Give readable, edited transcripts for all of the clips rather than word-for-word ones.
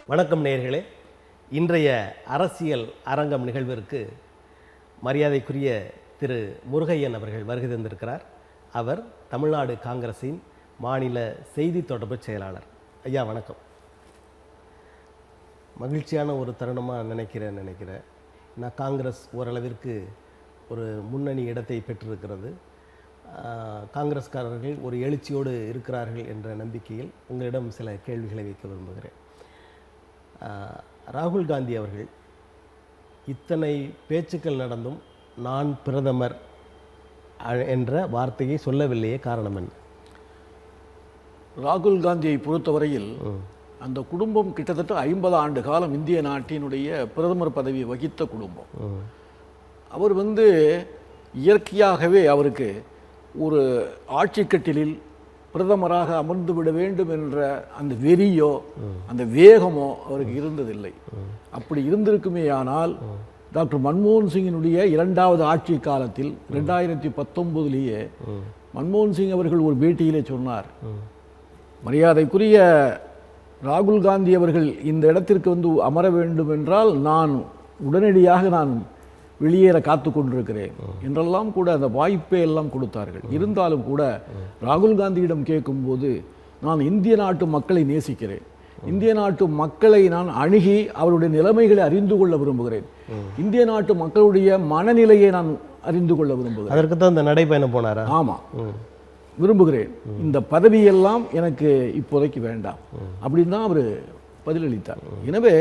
வணக்கம் நேயர்களே. இன்றைய அரசியல் அரங்கம் நிகழ்விற்கு மரியாதைக்குரிய திரு முருகையன் அவர்கள் வருகை தந்திருக்கிறார். அவர் தமிழ்நாடு காங்கிரஸின் மாநில செய்தி தொடர்பு செயலாளர். ஐயா வணக்கம். மகிழ்ச்சியான ஒரு தருணமாக நினைக்கிறேன். நான் காங்கிரஸ் ஓரளவிற்கு ஒரு முன்னணி இடத்தை பெற்றிருக்கிறது. காங்கிரஸ்காரர்கள் ஒரு எழுச்சியோடு இருக்கிறார்கள் என்ற நம்பிக்கையில் உங்களிடம் சில கேள்விகளை வைக்க விரும்புகிறேன். ராகுல் காந்தி அவர்கள் இத்தனை பேச்சுக்கள் நடந்தும் நான் பிரதமர் என்ற வார்த்தையை சொல்லவில்லையே, காரணம் என்ன? ராகுல் காந்தியை பொறுத்தவரையில் அந்த குடும்பம் கிட்டத்தட்ட 50 ஆண்டு காலம் இந்திய நாட்டினுடைய பிரதமர் பதவி வகித்த குடும்பம். அவர் இயற்கையாகவே அவருக்கு ஒரு ஆட்சிக்கட்டிலில் பிரதமராக அமர்ந்து விட வேண்டும் என்ற அந்த வெறியோ அந்த வேகமோ அவருக்கு இருந்ததில்லை. அப்படி இருந்திருக்குமே ஆனால் டாக்டர் மன்மோகன் சிங்கினுடைய 2வது ஆட்சி காலத்தில் 2019 மன்மோகன் சிங் அவர்கள் ஒரு பேட்டியிலே சொன்னார், மரியாதைக்குரிய ராகுல் காந்தி அவர்கள் இந்த இடத்திற்கு அமர வேண்டும் என்றால் நான் உடனடியாக வெளியேற காத்து கொண்டிருக்கிறேன் என்றெல்லாம் கூட அந்த வாய்ப்பை எல்லாம் கொடுத்தார்கள். இருந்தாலும் கூட ராகுல் காந்தியிடம் கேட்கும்போது நான் இந்திய நாட்டு மக்களை நேசிக்கிறேன், இந்திய நாட்டு மக்களை நான் அணுகி அவருடைய நிலைமைகளை அறிந்து கொள்ள விரும்புகிறேன், இந்திய நாட்டு மக்களுடைய மனநிலையை நான் அறிந்து கொள்ள விரும்புகிறேன். அதற்கு தான் இந்த நடைபயணம் போனாரா? ஆமாம், விரும்புகிறேன். இந்த பதவியெல்லாம் எனக்கு இப்போதைக்கு வேண்டாம் அப்படின்னு தான் அவர் பதிலளித்தார். எனவே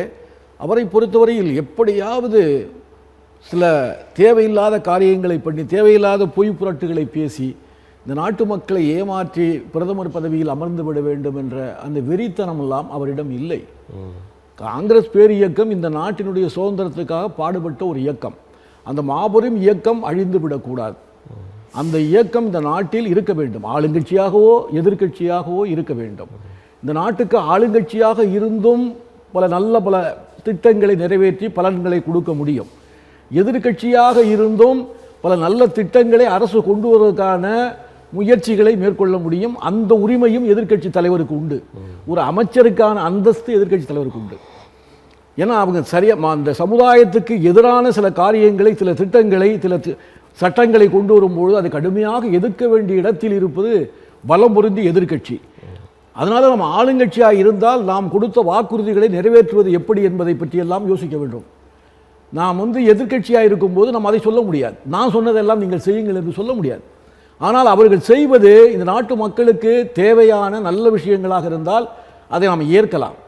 அவரை பொறுத்தவரையில் எப்படியாவது சில தேவையில்லாத காரியங்களை பண்ணி தேவையில்லாத பொய் புரட்டுகளை பேசி இந்த நாட்டு மக்களை ஏமாற்றி பிரதமர் பதவியில் அமர்ந்து விட வேண்டும் என்ற அந்த வெறித்தனம் எல்லாம் அவரிடம் இல்லை. காங்கிரஸ் பேர் இயக்கம் இந்த நாட்டினுடைய சுதந்திரத்துக்காக பாடுபட்ட ஒரு இயக்கம். அந்த மாபெரும் இயக்கம் அழிந்து விடக்கூடாது. அந்த இயக்கம் இந்த நாட்டில் இருக்க வேண்டும். ஆளுங்கட்சியாகவோ எதிர்கட்சியாகவோ இருக்க வேண்டும். இந்த நாட்டுக்கு ஆளுங்கட்சியாக இருந்தும் பல திட்டங்களை நிறைவேற்றி பலன்களை கொடுக்க முடியும். எதிர்கட்சியாக இருந்தும் பல நல்ல திட்டங்களை அரசு கொண்டு வருவதற்கான முயற்சிகளை மேற்கொள்ள முடியும். அந்த உரிமையும் எதிர்கட்சி தலைவருக்கு உண்டு. ஒரு அமைச்சருக்கான அந்தஸ்து எதிர்கட்சி தலைவருக்கு உண்டு. ஏன்னா அவங்க அந்த சமுதாயத்துக்கு எதிரான சில காரியங்களை, சில திட்டங்களை, சில சட்டங்களை கொண்டு வரும்பொழுது அதை கடுமையாக எதிர்க்க வேண்டிய இடத்தில் இருப்பது பலம் பொருந்திய எதிர்கட்சி. அதனால நம்ம ஆளுங்கட்சியாக இருந்தால் நாம் கொடுத்த வாக்குறுதிகளை நிறைவேற்றுவது எப்படி என்பதை பற்றியெல்லாம் யோசிக்க வேண்டும். நாம் எதிர்கட்சியாக இருக்கும்போது நம்ம அதை சொல்ல முடியாது. நான் சொன்னதெல்லாம் நீங்கள் செய்யுங்கள் என்று சொல்ல முடியாது. ஆனால் அவர்கள் செய்வது இந்த நாட்டு மக்களுக்கு தேவையான நல்ல விஷயங்களாக இருந்தால் அதை நாம் ஏற்கலாம்.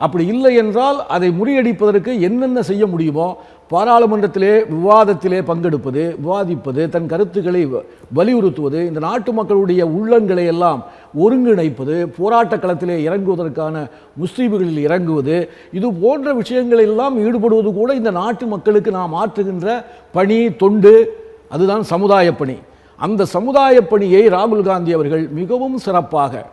அப்படி இல்லை என்றால் அதை முறியடிப்பதற்கு என்னென்ன செய்ய முடியுமோ பாராளுமன்றத்திலே விவாதத்திலே பங்கெடுப்பது, விவாதிப்பது, தன் கருத்துக்களை வலியுறுத்துவது, இந்த நாட்டு மக்களுடைய உள்ளங்களை எல்லாம் ஒருங்கிணைப்பது, போராட்ட களத்திலே இறங்குவதற்கான முஸ்லீம்களில் இறங்குவது, இது போன்ற விஷயங்களெல்லாம் ஈடுபடுவது கூட இந்த நாட்டு மக்களுக்கு நாம் ஆற்றுகின்ற பணி, தொண்டு, அதுதான் சமுதாய பணி. அந்த சமுதாய பணியை ராகுல் காந்தி அவர்கள் மிகவும் சிறப்பாக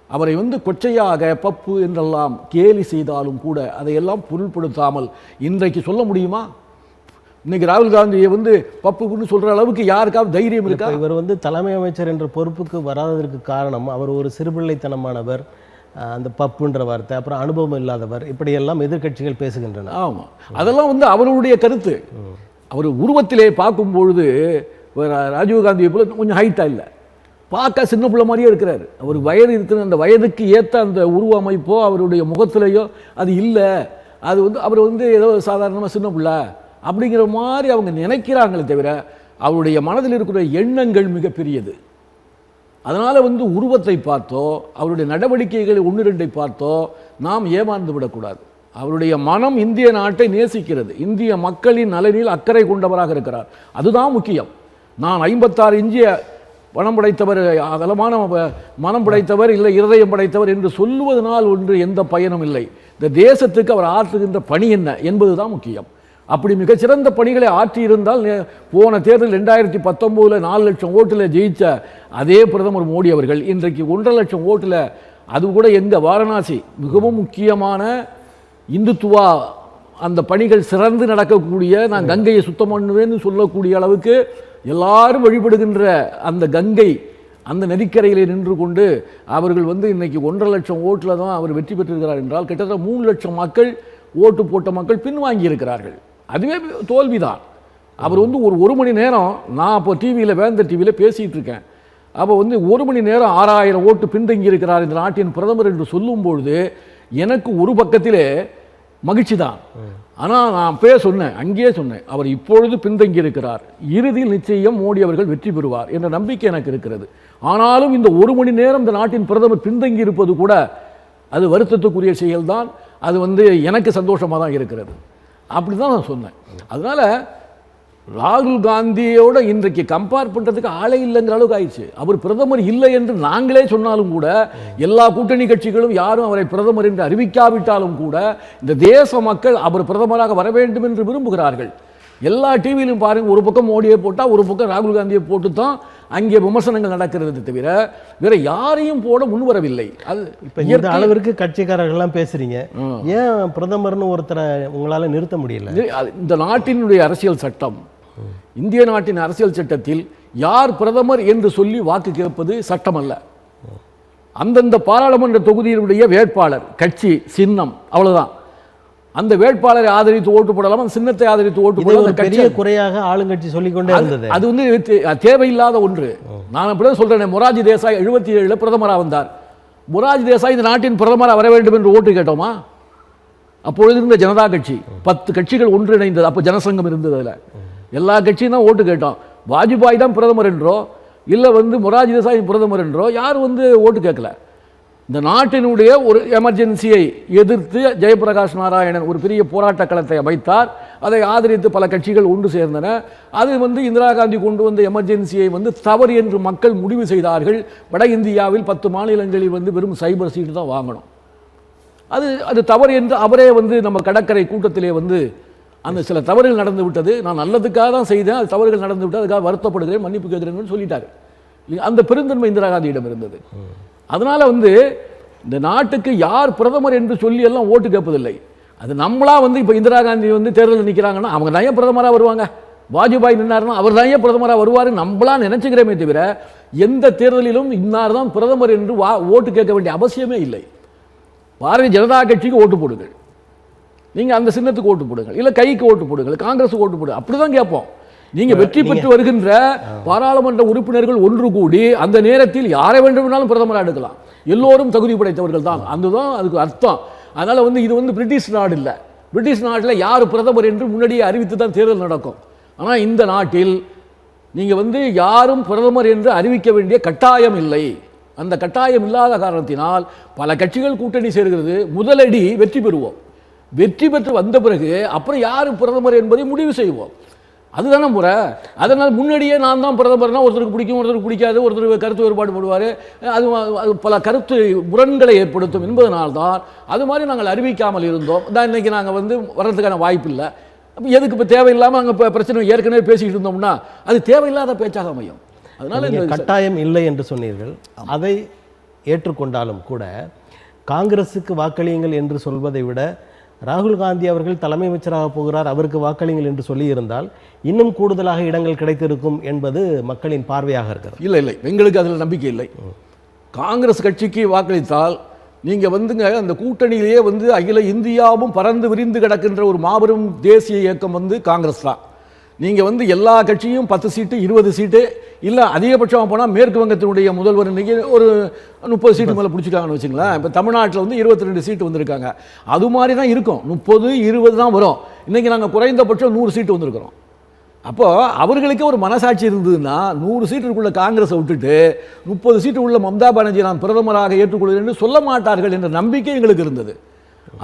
அவரை கொச்சையாக பப்பு என்றெல்லாம் கேலி செய்தாலும் கூட அதையெல்லாம் பொருள்படுத்தாமல் இன்றைக்கு சொல்ல முடியுமா? இன்னைக்கு ராகுல் காந்தியை பப்புன்னு சொல்ற அளவுக்கு யாருக்காவது தைரியம் இருக்கா? இவர் தலைமை அமைச்சர் என்ற பொறுப்புக்கு வராததற்கு காரணம் அவர் ஒரு சிறுபிள்ளைத்தனமானவர், அந்த பப்புன்ற வார்த்தை, அப்புறம் அனுபவம் இல்லாதவர், இப்படியெல்லாம் எதிர்கட்சிகள் பேசுகின்றன. ஆமாம், அதெல்லாம் அவருடைய கருத்து. அவர் உருவத்திலே பார்க்கும் பொழுது ராஜீவ்காந்தியை போல கொஞ்சம் ஹைட்டா இல்லை, பார்க்க சின்ன பிள்ளை மாதிரியே இருக்கிறார். அவர் வயது இருக்கிற அந்த வயதுக்கு ஏற்ற அந்த உருவ அமைப்போ அவருடைய முகத்திலேயோ அது இல்லை. அது அவர் ஏதோ சாதாரணமாக சின்ன பிள்ளை அப்படிங்கிற மாதிரி அவங்க நினைக்கிறாங்களே தவிர அவருடைய மனதில் இருக்கிற எண்ணங்கள் மிகப்பெரியது. அதனால் உருவத்தை பார்த்தோ அவருடைய நடவடிக்கைகளை 1-2 பார்த்தோ நாம் ஏமாந்து விடக்கூடாது. அவருடைய மனம் இந்திய நாட்டை நேசிக்கிறது, இந்திய மக்களின் நலனில் அக்கறை கொண்டவராக இருக்கிறார். அதுதான் முக்கியம். நான் 56 இன்ச்சிய பணம் படைத்தவர், அகலமான மனம் படைத்தவர், இல்லை இருதயம் படைத்தவர் என்று சொல்லுவதனால் எந்த பயனும் இல்லை. இந்த தேசத்துக்கு அவர் ஆற்றுகின்ற பணி என்ன என்பதுதான் முக்கியம். அப்படி மிகச்சிறந்த பணிகளை ஆற்றியிருந்தால் போன தேர்தல் 2019 4 லட்சம் ஓட்டில் ஜெயித்த அதே பிரதமர் மோடி அவர்கள் இன்றைக்கு 1.5 லட்சம் ஓட்டில், அது கூட வாரணாசி மிகவும் முக்கியமான இந்துத்துவா அந்த பணிகள் சிறந்து நடக்கக்கூடிய, நான் கங்கையை சுத்தம் பண்ணுவேன்னு சொல்லக்கூடிய அளவுக்கு எல்லாரும் வழிபடுகின்ற அந்த கங்கை அந்த நதிக்கரையிலே நின்று கொண்டு அவர்கள் வந்து இன்னைக்கு 1.5 லட்சம் ஓட்டில் தான் அவர் வெற்றி பெற்றிருக்கிறார் என்றால் கிட்டத்தட்ட 3 லட்சம் மக்கள் ஓட்டு போட்ட மக்கள் பின்வாங்கி இருக்கிறார்கள். அதுவே தோல்விதான். அவர் வந்து ஒரு மணி நேரம், நான் அப்போ டிவியில் வேந்த டிவியில் பேசிகிட்டு இருக்கேன், அப்போ வந்து 1 மணி நேரம் 6000 ஓட்டு பின்தங்கி இருக்கிறார் இந்த நாட்டின் பிரதமர் என்று சொல்லும்பொழுது எனக்கு ஒரு பக்கத்திலே மகிழ்ச்சி தான். ஆனால் நான் சொன்னேன், அங்கேயே சொன்னேன், அவர் இப்பொழுது பின்தங்கி இருக்கிறார், இறுதியில் நிச்சயம் மோடி அவர்கள் வெற்றி பெறுவார் என்ற நம்பிக்கை எனக்கு இருக்கிறது. ஆனாலும் இந்த 1 மணி நேரம் இந்த நாட்டின் பிரதமர் பின்தங்கி இருப்பது கூட அது வருத்தத்துக்குரிய செயல்தான். அது வந்து எனக்கு சந்தோஷமாக தான் இருக்கிறது. அப்படி தான் நான் சொன்னேன். அதனால ராகுல் காந்தியோட இன்றைக்கு கம்பேர் பண்ணுறதுக்கு ஆளே இல்லைங்கிற அளவுக்கு ஆயிடுச்சு. அவர் பிரதமர் இல்லை என்று நாங்களே சொன்னாலும் கூட, எல்லா கூட்டணி கட்சிகளும் யாரும் அவரை பிரதமர் என்று அறிவிக்காவிட்டாலும் கூட இந்த தேச மக்கள் அவர் பிரதமராக வர வேண்டும் என்று விரும்புகிறார்கள். எல்லா டிவியிலும் பாருங்க, ஒரு பக்கம் மோடியை போட்டால் ஒரு பக்கம் ராகுல் காந்தியை போட்டு தான் அங்கே விமர்சனங்கள் நடக்கிறது தவிர வேற யாரையும் போட முன்வரவில்லை. அது இப்போ இந்த அளவிற்கு கட்சிக்காரர்கள்லாம் பேசுறீங்க, ஏன் பிரதமர்னு ஒருத்தரை உங்களால் நிறுத்த முடியல? இந்த நாட்டினுடைய அரசியல் சட்டம், இந்திய நாட்டின் அரசியல் சட்டத்தில் யார் பிரதமர் என்று சொல்லி வாக்கு கேட்பது சட்டம் அல்ல. அந்தந்த பாராளுமன்ற தொகுதியினுடைய வேட்பாளர், கட்சி, சின்னம், அவ்வளவுதான். அந்த வேட்பாளரை ஆதரித்து ஓட்டு போடலாம், அந்த சின்னத்தை ஆதரித்து ஓட்டு போடலாம். பெரிய குறையாக ஆளுங்கட்சி சொல்லிக்கொண்டே இருந்தது. அது வந்து தேவையில்லாத ஒன்று. நான் அப்படியே சொல்றேன், மொராஜி தேசாய் 77 பிரதமராக வந்தார். மொராஜி தேசாய் இந்த நாட்டின் பிரதமராக வர வேண்டும் என்று ஓட்டு கேட்டோமா? அப்பொழுது இருந்த ஜனதா கட்சி 10 கட்சிகள் ஒன்றிணைந்தது. அப்போ ஜனசங்கம் இருந்தது. அதில் எல்லா கட்சியும் தான் ஓட்டு கேட்டோம். வாஜ்பாய் தான் பிரதமர் என்றோ இல்லை வந்து மொராஜி தேசாய் பிரதமர் என்றோ யாரும் வந்து ஓட்டு கேட்கல. இந்த நாட்டினுடைய ஒரு எமர்ஜென்சியை எதிர்த்து ஜெயபிரகாஷ் நாராயணன் ஒரு பெரிய போராட்ட களத்தை அமைத்தார். அதை ஆதரித்து பல கட்சிகள் ஒன்று சேர்ந்தன. அது வந்து இந்திரா காந்தி கொண்டு வந்த எமர்ஜென்சியை வந்து தவறு என்று மக்கள் முடிவு செய்தார்கள். வட இந்தியாவில் 10 மாநிலங்களில் வந்து வெறும் சைபர் சீட்டு தான் வாங்கணும். அது தவறு என்று அவரே வந்து நம்ம கடற்கரை கூட்டத்திலே வந்து அந்த சில தவறுகள் நடந்து விட்டது, நான் நல்லதுக்காக தான் செய்தேன், அது தவறுகள் நடந்து விட்டது, அதுக்காக வருத்தப்படுகிறேன், மன்னிப்பு கேட்கிறேன்னு சொல்லிட்டாரு. அந்த பெருந்தன்மை இந்திரா காந்தியிடம் இருந்தது. அதனால வந்து இந்த நாட்டுக்கு யார் பிரதமர் என்று சொல்லி எல்லாம் ஓட்டு கேட்பதில்லை. அது நம்மளா வந்து இப்போ இந்திரா காந்தி வந்து தேர்தலில் நிற்கிறாங்கன்னா அவங்க தான் ஏன் பிரதமராக வருவாங்க, வாஜ்பாய் நின்னாருன்னா அவர் தான் ஏன் பிரதமராக வருவார் நம்மளா நினைச்சுக்கிறோமே தவிர எந்த தேர்தலிலும் இன்னார் தான் பிரதமர் என்று ஓட்டு கேட்க வேண்டிய அவசியமே இல்லை. பாரதிய ஜனதா கட்சிக்கு ஓட்டு போடுங்கள், நீங்கள் அந்த சின்னத்துக்கு ஓட்டு போடுங்கள், இல்லை கைக்கு ஓட்டு போடுங்கள், காங்கிரஸுக்கு ஓட்டு போடுங்கள், அப்படிதான் கேட்போம். நீங்க வெற்றி பெற்று வருகின்ற பாராளுமன்ற உறுப்பினர்கள் ஒன்று கூடி அந்த நேரத்தில் யாரை வேண்டுமானாலும் பிரதமராக எடுக்கலாம், எல்லோரும் தகுதி படைத்தவர்கள் தான், அதுதான் அதுக்கு அர்த்தம். அதனால வந்து இது வந்து பிரிட்டிஷ் நாடு இல்லை. பிரிட்டிஷ் நாட்டில் யார் பிரதமர் என்று முன்னாடியே அறிவித்து தான் தேர்தல் நடக்கும். ஆனால் இந்த நாட்டில் நீங்கள் வந்து யாரும் பிரதமர் என்று அறிவிக்க வேண்டிய கட்டாயம் இல்லை. அந்த கட்டாயம் இல்லாத காரணத்தினால் பல கட்சிகள் கூட்டணி சேர்கிறது. முதலடி வெற்றி பெறுவோம், வெற்றி பெற்று வந்த பிறகு அப்புறம் யார் பிரதமர் என்பதை முடிவு செய்வோம். அதுதானே முறை. அதனால் முன்னாடியே நான் தான் பிரதமர்னா ஒருத்தருக்கு பிடிக்கும், ஒருத்தருக்கு பிடிக்காது, ஒருத்தருக்கு கருத்து வேறுபாடு போடுவார், அது பல கருத்து முரண்களை ஏற்படுத்தும் என்பதனால்தான் அது மாதிரி நாங்கள் அறிவிக்காமல் இருந்தோம். தான் இன்றைக்கி நாங்கள் வந்து வர்றதுக்கான வாய்ப்பு இல்லை. அப்போ எதுக்கு இப்போ தேவையில்லாமல் நாங்கள் இப்போ பிரச்சனை ஏற்கனவே பேசிக்கிட்டு இருந்தோம்னா அது தேவையில்லாத பேச்சாக அமையும். அதனால் இந்த கட்டாயம் இல்லை என்று சொன்னீர்கள். அதை ஏற்றுக்கொண்டாலும் கூட காங்கிரஸுக்கு வாக்களியுங்கள் என்று சொல்வதை விட ராகுல் காந்தி அவர்கள் தலைமை அமைச்சராக போகிறார், அவருக்கு வாக்களிங்கள் என்று சொல்லியிருந்தால் இன்னும் கூடுதலாக இடங்கள் கிடைத்திருக்கும் என்பது மக்களின் பார்வையாக இருக்கிறது. இல்லை இல்லை, எங்களுக்கு அதில் நம்பிக்கை இல்லை. காங்கிரஸ் கட்சிக்கு வாக்களித்தால் நீங்கள் வந்துங்க அந்த கூட்டணியிலேயே வந்து அகில இந்தியாவும் பறந்து விரிந்து கிடக்கின்ற ஒரு மாபெரும் தேசிய இயக்கம் வந்து காங்கிரஸ் தான். நீங்கள் வந்து எல்லா கட்சியும் 10 சீட்டு 20 சீட்டு இல்லை அதிகபட்சமாக போனால் மேற்கு வங்கத்தினுடைய முதல்வர் இன்றைக்கி ஒரு 30 சீட்டு மேலே பிடிச்சிட்டாங்கன்னு வச்சுங்களேன். இப்போ தமிழ்நாட்டில் வந்து 22 சீட்டு வந்திருக்காங்க. அது மாதிரி தான் இருக்கும், 30 20 தான் வரும். இன்றைக்கி நாங்கள் குறைந்தபட்சம் 100 சீட்டு வந்திருக்கிறோம். அப்போது அவர்களுக்கே ஒரு மனசாட்சி இருந்ததுன்னா 100 சீட்டுக்குள்ள காங்கிரஸை விட்டுட்டு 30 சீட்டு உள்ள மம்தா பானர்ஜி நான் பிரதமராக ஏற்றுக்கொள்கிறேன் என்று சொல்ல மாட்டார்கள் என்ற நம்பிக்கை எங்களுக்கு இருந்தது.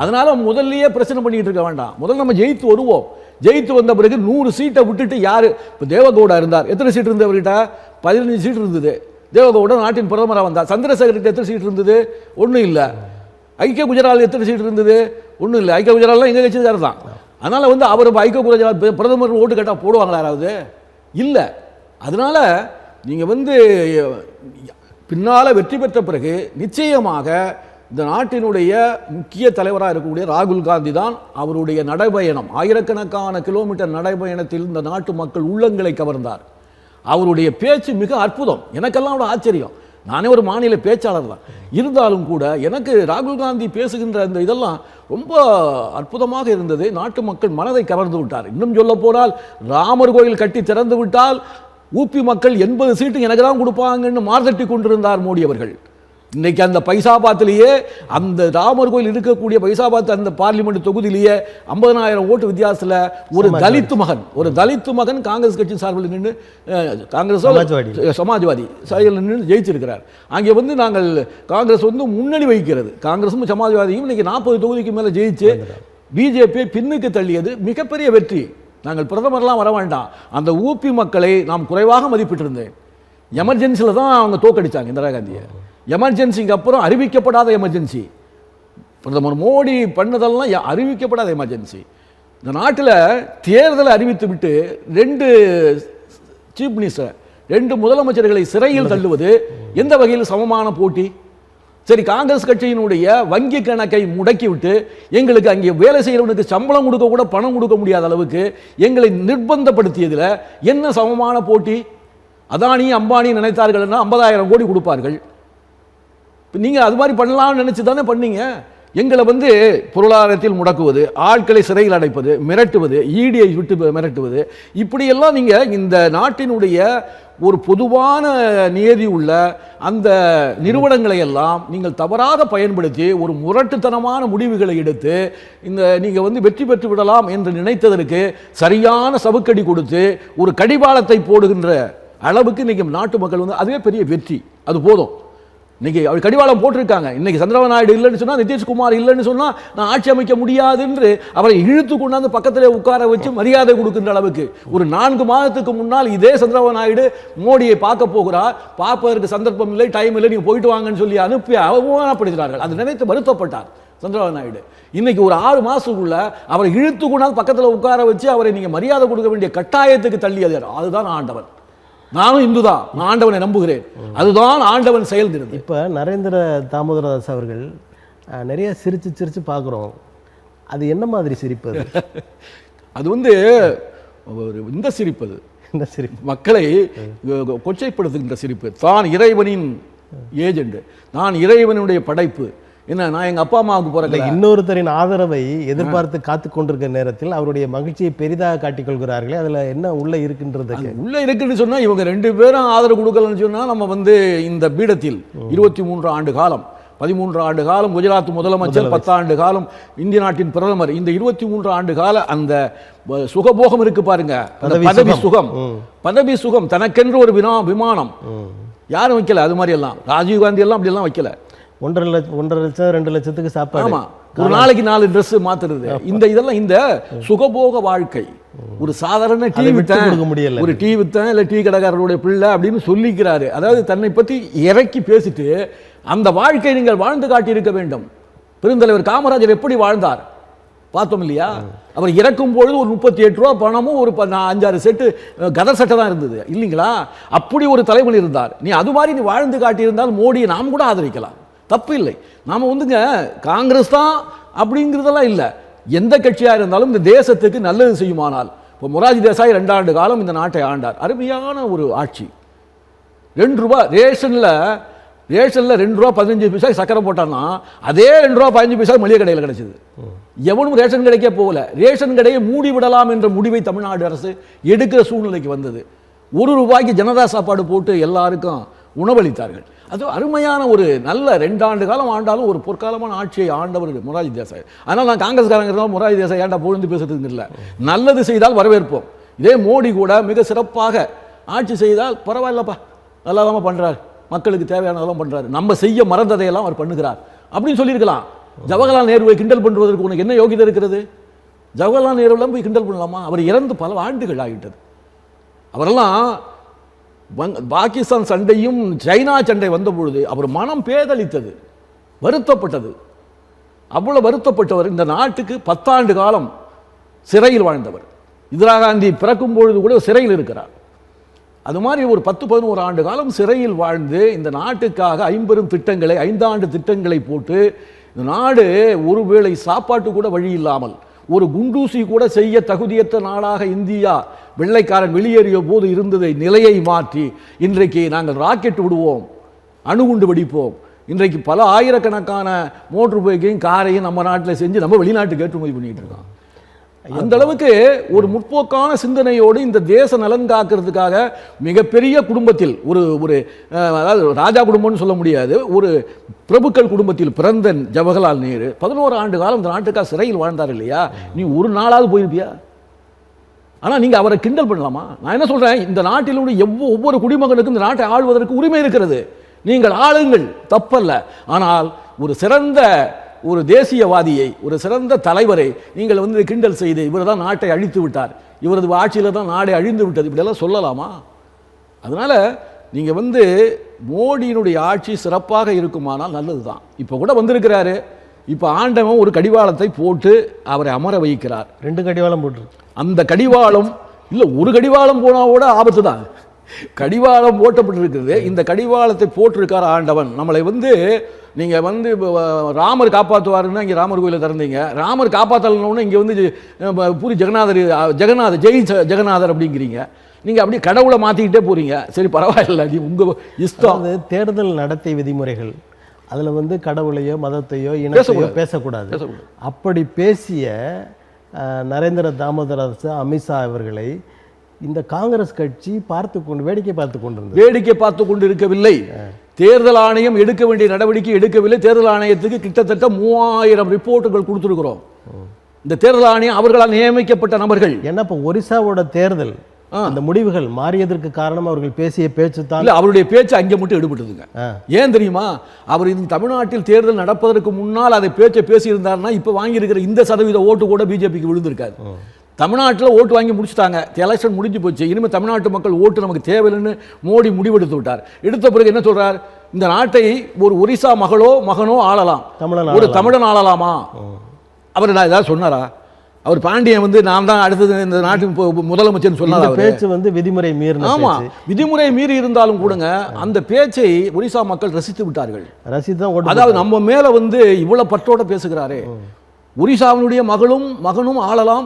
அதனால் முதல்லையே பிரச்சனை பண்ணிக்கிட்டு இருக்க வேண்டாம், முதல்ல நம்ம ஜெயித்து வருவோம். ஜெயித்து வந்த பிறகு 100 சீட்டை விட்டுட்டு யார் இப்போ தேவகவுடா இருந்தார், எத்தனை சீட்டு இருந்தது அவர்கிட்ட? 15 சீட்டு இருந்தது. தேவகவுடா நாட்டின் பிரதமராக வந்தார். சந்திரசேகருக்கு எத்தனை சீட்டு இருந்தது? ஒன்றும் இல்லை. ஐக்கிய குஜரால் எத்தனை சீட்டு இருந்தது? ஒன்றும் இல்லை. ஐக்கிய குஜரால்லாம் எங்கள் கட்சிக்காரர் தான். அதனால் வந்து அவர் ஐக்கிய குஜரால் பிரதமர் ஓட்டு கேட்டால் போடுவாங்களா யாராவது? இல்லை. அதனால் நீங்கள் வந்து பின்னால் வெற்றி பெற்ற பிறகு நிச்சயமாக இந்த நாட்டினுடைய முக்கிய தலைவராக இருக்கக்கூடிய ராகுல் காந்தி தான் அவருடைய நடைபயணம், ஆயிரக்கணக்கான கிலோமீட்டர் நடைபயணத்தில் இந்த நாட்டு மக்கள் உள்ளங்களை கவர்ந்தார். அவருடைய பேச்சு மிக அற்புதம். எனக்கெல்லாம் ஒரு ஆச்சரியம். நானே ஒரு மாநில பேச்சாளர் தான். இருந்தாலும் கூட எனக்கு ராகுல் காந்தி பேசுகின்ற இந்த இதெல்லாம் ரொம்ப அற்புதமாக இருந்தது. நாட்டு மக்கள் மனதை கவர்ந்து விட்டார். இன்னும் சொல்ல போனால் ராமர் கோயில் கட்டி திறந்து விட்டால் ஊபி மக்கள் 80 சீட்டு எனக்கு தான் கொடுப்பாங்கன்னு மார்தட்டி கொண்டிருந்தார் மோடி அவர்கள். இன்னைக்கு அந்த பைசாபாத்திலேயே, அந்த ராமர் கோயில் இருக்கக்கூடிய பைசாபாத் அந்த பார்லிமெண்ட் தொகுதியிலேயே 50,000 ஓட்டு வித்தியாசத்தில் ஒரு தலித்து மகன் காங்கிரஸ் கட்சி சார்பில் நின்று, காங்கிரஸ் சமாஜ்வாதி சார்பில் நின்று ஜெயிச்சிருக்கிறார். அங்கே வந்து நாங்கள் காங்கிரஸ் வந்து முன்னணி வகிக்கிறது. காங்கிரஸும் சமாஜ்வாதியும் இன்னைக்கு 40 தொகுதிக்கு மேலே ஜெயிச்சு பிஜேபியை பின்னுக்கு தள்ளியது மிகப்பெரிய வெற்றி. நாங்கள் பிரதமர்லாம் வர வேண்டாம், அந்த ஊபி மக்களை நாம் குறைவாக மதிப்பிட்டிருந்தேன். எமர்ஜென்சியில் தான் அவங்க தோக்கடிச்சாங்க இந்திரா காந்தியை. எமர்ஜென்சிக்கு அப்புறம் அறிவிக்கப்படாத எமர்ஜென்சி, பிரதமர் மோடி பண்ணதெல்லாம் அறிவிக்கப்படாத எமர்ஜென்சி. இந்த நாட்டில் தேர்தலை அறிவித்து விட்டு 2 சீஃப் மினிஸ்டர், 2 முதலமைச்சர்களை சிறையில் தள்ளுவது எந்த வகையில் சமமான போட்டி? சரி, காங்கிரஸ் கட்சியினுடைய வங்கி கணக்கை முடக்கிவிட்டு எங்களுக்கு அங்கே வேலை செய்கிறவனுக்கு சம்பளம் கொடுக்க கூட பணம் கொடுக்க முடியாத அளவுக்கு எங்களை நிர்பந்தப்படுத்தியதில் என்ன சமமான போட்டி? அதானி அம்பானி நினைத்தார்கள்னா 50,000 கோடி கொடுப்பார்கள். நீங்கள் அது மாதிரி பண்ணலாம்னு நினச்சி தானே பண்ணீங்க. எங்களை வந்து பொருளாதாரத்தில் முடக்குவது, ஆட்களை சிறையில் அடைப்பது, மிரட்டுவது, ஈடியை விட்டு மிரட்டுவது, இப்படியெல்லாம் நீங்கள் இந்த நாட்டினுடைய ஒரு பொதுவான நியதி உள்ள அந்த நிறுவனங்களை எல்லாம் நீங்கள் தவறாக பயன்படுத்தி ஒரு முரட்டுத்தனமான முடிவுகளை எடுத்து நீங்கள் வந்து வெற்றி பெற்று விடலாம் என்று நினைத்ததற்கு சரியான சவுக்கடி கொடுத்து ஒரு கடிவாளத்தை போடுகின்ற அளவுக்கு இன்னைக்கு நாட்டு மக்கள் வந்து அதுவே பெரிய வெற்றி. அது போதும். இன்னைக்கு அவர் கடிவாளம் போட்டிருக்காங்க. இன்னைக்கு சந்திரபாபு நாயுடு இல்லைன்னு சொன்னால், நிதிஷ்குமார் இல்லைன்னு சொன்னால் நான் ஆட்சி அமைக்க முடியாது என்று அவரை இழுத்து கொண்டாந்து பக்கத்திலே உட்கார வச்சு மரியாதை கொடுக்கின்ற அளவுக்கு ஒரு 4 மாதத்துக்கு முன்னால் இதே சந்திரபாபு நாயுடு மோடியை பார்க்க போகிறார். பார்ப்பதற்கு சந்தர்ப்பம் இல்லை, டைம் இல்லை, நீங்கள் போயிட்டு வாங்கன்னு சொல்லி அனுப்பி அவமானப்படுத்தினார்கள். அது நினைத்து வருத்தப்பட்டார் சந்திரபாபு நாயுடு. இன்னைக்கு ஒரு 6 மாதத்துக்குள்ள அவரை இழுத்து கொண்டாந்து பக்கத்தில் உட்கார வச்சு அவரை நீங்கள் மரியாதை கொடுக்க வேண்டிய கட்டாயத்துக்கு தள்ளியது. அதுதான் ஆண்டவன். நானும் இந்து தான், நான் ஆண்டவனை நம்புகிறேன். அதுதான் ஆண்டவன் செயல்கிறது. இப்போ நரேந்திர தாமோதரதாஸ் அவர்கள் நிறைய சிரிச்சு பார்க்குறோம். அது என்ன மாதிரி சிரிப்பது? அது வந்து இந்த சிரிப்பது, இந்த சிரிப்பு மக்களை கொச்சைப்படுத்துகின்ற சிரிப்பு. தான் இறைவனின் ஏஜெண்ட், நான் இறைவனுடைய படைப்பு. என்ன, நான் எங்கள் அப்பா அம்மாவுக்கு போகிற இன்னொருத்தரின் ஆதரவை எதிர்பார்த்து காத்து கொண்டிருக்கிற நேரத்தில் அவருடைய மகிழ்ச்சியை பெரிதாக காட்டிக்கொள்கிறார்களே, அதில் என்ன உள்ளே இருக்கின்றது? உள்ளே இருக்குன்னு சொன்னால் இவங்க 2 பேரும் ஆதரவு கொடுக்கலன்னு சொன்னால் நம்ம வந்து இந்த பீடத்தில் 23 ஆண்டு காலம், 13 ஆண்டு காலம் குஜராத் முதலமைச்சர், 10 ஆண்டு காலம் இந்திய நாட்டின் பிரதமர், இந்த 23 ஆண்டு கால அந்த சுகபோகம் இருக்கு பாருங்க, பதவி சுகம் தனக்கென்று ஒரு விமானம் யாரும் வைக்கல. அது மாதிரி எல்லாம் ராஜீவ் காந்தி எல்லாம் அப்படி எல்லாம் வைக்கல. 1.5 லட்சம் 2 லட்சத்துக்கு சாப்பாடு. ஆமா, ஒரு நாளைக்கு 4 ட்ரெஸ் மாத்துறது. இதெல்லாம் இந்த சுகபோக வாழ்க்கை. ஒரு சாதாரண டீ வித்தன், ஒரு டீ வித்தன் இல்ல டீ கடைக்காரருடைய பிள்ளை அப்படின்னு சொல்லிக்கிறாரு. அதாவது தன்னை பத்தி இறக்கி பேசிட்டு அந்த வாழ்க்கை நீங்கள் வாழ்ந்து காட்டி இருக்க வேண்டும். பெருந்தலைவர் காமராஜர் எப்படி வாழ்ந்தார் பார்த்தோம் இல்லையா? அவர் இறக்கும் பொழுது ஒரு 38 ரூபா பணமும் ஒரு 5-6 செட்டு கதர் சட்டை தான் இருந்தது இல்லைங்களா? அப்படி ஒரு தலைவன் இருந்தார். நீ அது மாதிரி நீ வாழ்ந்து காட்டியிருந்தால் மோடியை நாம் கூட ஆதரிக்கலாம், தப்பு இல்லை. நாம் வந்துங்க காங்கிரஸ் தான் அப்படிங்கிறதெல்லாம் இல்லை. எந்த கட்சியாக இருந்தாலும் இந்த தேசத்துக்கு நல்லது செய்யுமானால், இப்போ மொராஜி தேசாய் 2 ஆண்டு காலம் இந்த நாட்டை ஆண்டார். அருமையான ஒரு ஆட்சி. 2 ரூபா ரேஷனில் 2 ரூபா 15 பைசா சக்கரை போட்டான்னா அதே 2 ரூபா 15 பைசா மளிகை கடையில் கிடைச்சது. எவனும் ரேஷன் கடைக்கே போகல. ரேஷன் கடையை மூடி விடலாம் என்ற முடிவை தமிழ்நாடு அரசு எடுக்கிற சூழ்நிலைக்கு வந்தது. 1 ரூபாய்க்கு ஜனதா சாப்பாடு போட்டு எல்லாருக்கும் உணவளித்தார்கள். அது அருமையான ஒரு நல்ல 2 ஆண்டு காலம் ஆண்டாலும் ஒரு பொற்காலமான ஆட்சியை ஆண்டவர் மொராஜி தேசாய். அதனால் நான் காங்கிரஸ்காரங்க இருந்தாலும் மொராஜி தேசாய் ஏன்டா பொழுது பேசுறதுக்கு இல்லை. நல்லது செய்தால் வரவேற்போம். இதே மோடி கூட மிக சிறப்பாக ஆட்சி செய்தால் பரவாயில்லப்பா, நல்லா தான் பண்ணுறாரு, மக்களுக்கு தேவையானதெல்லாம் பண்ணுறாரு, நம்ம செய்ய மறந்ததையெல்லாம் அவர் பண்ணுகிறார் அப்படின்னு சொல்லியிருக்கலாம். ஜவஹர்லால் நேருவை கிண்டல் பண்ணுவதற்கு உனக்கு என்ன யோகிதை இருக்கிறது? ஜவஹர்லால் நேருலாம் போய் கிண்டல் பண்ணலாமா? அவர் இறந்து பல ஆண்டுகள் ஆகிட்டது. அவரெல்லாம் பாகிஸ்தான் சண்டையும் சைனா சண்டை வந்த பொழுது அவர் மனம் பேதளித்தது, வருத்தப்பட்டது. அவ்வளவு வருத்தப்பட்டவர். இந்த நாட்டுக்கு 10 ஆண்டு காலம் சிறையில் வாழ்ந்தவர். இந்திரா காந்தி பிறக்கும் பொழுது கூட சிறையில் இருக்கிறார். அது மாதிரி ஒரு 10-11 ஆண்டு காலம் சிறையில் வாழ்ந்து இந்த நாட்டுக்காக 5 ஆண்டு திட்டங்களை போட்டு இந்த நாடு ஒருவேளை சாப்பாட்டு கூட வழி இல்லாமல் ஒரு குண்டூசி கூட செய்ய தகுதியற்ற நாடாக இந்தியா வெள்ளைக்காரன் வெளியேறிய போது இருந்ததை நிலையை மாற்றி இன்றைக்கு நாங்கள் ராக்கெட் விடுவோம், அணுகுண்டு வெடிப்போம். இன்றைக்கு பல ஆயிரக்கணக்கான மோட்டர் பைக்கையும் காரையும் நம்ம நாட்டில் செஞ்சு நம்ம வெளிநாட்டுக்கு ஏற்றுமதி பண்ணிட்டு இருக்கோம். அந்த அளவுக்கு ஒரு முற்போக்கான சிந்தனையோடு இந்த தேச நலன் காக்கிறதுக்காக மிகப்பெரிய குடும்பத்தில் ஒரு ஒரு அதாவது ராஜா குடும்பம்னு சொல்ல முடியாது, ஒரு பிரபுக்கள் குடும்பத்தில் பிறந்த ஜவஹர்லால் நேரு 11 ஆண்டு காலம் இந்த நாட்டுக்காக சிறையில் வாழ்ந்தார் இல்லையா? நீ ஒரு நாளாவது போயிருப்பியா? ஆனால் நீங்கள் அவரை கிண்டல் பண்ணலாமா? நான் என்ன சொல்கிறேன், இந்த நாட்டில் உள்ள ஒவ்வொரு குடிமகனுக்கும் இந்த நாட்டை ஆள்வதற்கு உரிமை இருக்கிறது. நீங்கள் ஆளுங்கள், தப்பல்ல. ஆனால் ஒரு சிறந்த ஒரு தேசியவாதியை, ஒரு சிறந்த தலைவரை நீங்கள் வந்து கிண்டல் செய்து இவர் தான் நாட்டை அழித்து விட்டார், இவரது ஆட்சியில் தான் நாடை அழிந்து விட்டது, இப்படியெல்லாம் சொல்லலாமா? அதனால் நீங்கள் வந்து மோடியினுடைய ஆட்சி சிறப்பாக இருக்குமானால் நல்லது தான். இப்போ கூட வந்திருக்கிறாரு, இப்போ ஆண்டவன் ஒரு கடிவாளத்தை போட்டு அவரை அமர வைக்கிறார். 2 கடிவாளம் போட்டுருக்கு. அந்த கடிவாளம் இல்லை, ஒரு கடிவாளம் போனாவோட ஆபத்து தான். கடிவாளம் போட்டப்பட்டிருக்கிறது. இந்த கடிவாளத்தை போட்டிருக்கார் ஆண்டவன். நம்மளை வந்து நீங்கள் வந்து ராமர் காப்பாற்றுவாருன்னா இங்கே ராமர் கோயிலை திறந்தீங்க, ராமர் காப்பாற்றலன்னு இங்கே வந்து பூரி ஜெகநாதர் ஜெய் ஜெகநாதர் அப்படிங்கிறீங்க. நீங்கள் அப்படியே கடவுளை மாற்றிக்கிட்டே போகிறீங்க. சரி பரவாயில்ல, நீ உங்கள் இஷ்டம். அது தேர்தல் நடத்தை விதிமுறைகள், அதில் வந்து கடவுளையோ மதத்தையோ இனத்தையோ பேசக்கூடாது. அப்படி பேசிய நரேந்திர தாமோதரதாஸ் அமித்ஷா அவர்களை இந்த காங்கிரஸ் கட்சி வேடிக்கை பார்த்து கொண்டு இருக்கவில்லை. தேர்தல் ஆணையம் எடுக்க வேண்டிய நடவடிக்கை எடுக்கவில்லை. தேர்தல் ஆணையத்துக்கு கிட்டத்தட்ட 3000 ரிப்போர்ட்டுகள் கொடுத்துருக்கிறோம். இந்த தேர்தல் ஆணையம் அவர்களால் நியமிக்கப்பட்ட நபர்கள். என்ன இப்போ ஒரிசாவோட தேர்தல் அந்த முடிவுகள் மாறியதற்கு காரணம் அவர்கள் பேசிய பேச்சு தான். அவருடைய பேச்சு அங்கே மட்டும் எடுபட்டதுங்க. ஏன் தெரியுமா? அவர் இந்த தமிழ்நாட்டில் தேர்தல் நடப்பதற்கு முன்னால் அதை பேச்சை பேசியிருந்தாருன்னா இப்போ வாங்கியிருக்கிற இந்த சதவீத ஓட்டு கூட பிஜேபிக்கு விழுந்திருக்காது. தமிழ்நாட்டில் ஓட்டு வாங்கி முடிச்சுட்டாங்க, எலெக்ஷன் முடிஞ்சு போச்சு, இனிமேல் தமிழ்நாட்டு மக்கள் ஓட்டு நமக்கு தேவையில்லைன்னு மோடி முடிவெடுத்து விட்டார். எடுத்த பிறகு என்ன சொல்றார்? இந்த நாட்டை ஒரு ஒரிசா மகனோ ஆளலாம், ஒரு தமிழன் ஆளலாமா? அவர் நான் ஏதாவது சொன்னாரா? அவர் பாண்டியன் வந்து நான் தான் அடுத்தது இந்த நாட்டு முதலமைச்சர் சொன்னார். பேச்சு வந்து விதிமுறை மீறி. ஆமா, விதிமுறை மீறி இருந்தாலும் கூடங்க அந்த பேச்சை ஒரிசா மக்கள் ரசித்து விட்டார்கள். அதாவது நம்ம மேல வந்து இவ்வளவு பற்றோட பேசுகிறாரே, ஒரிசாவினுடைய மகனும் ஆளலாம்,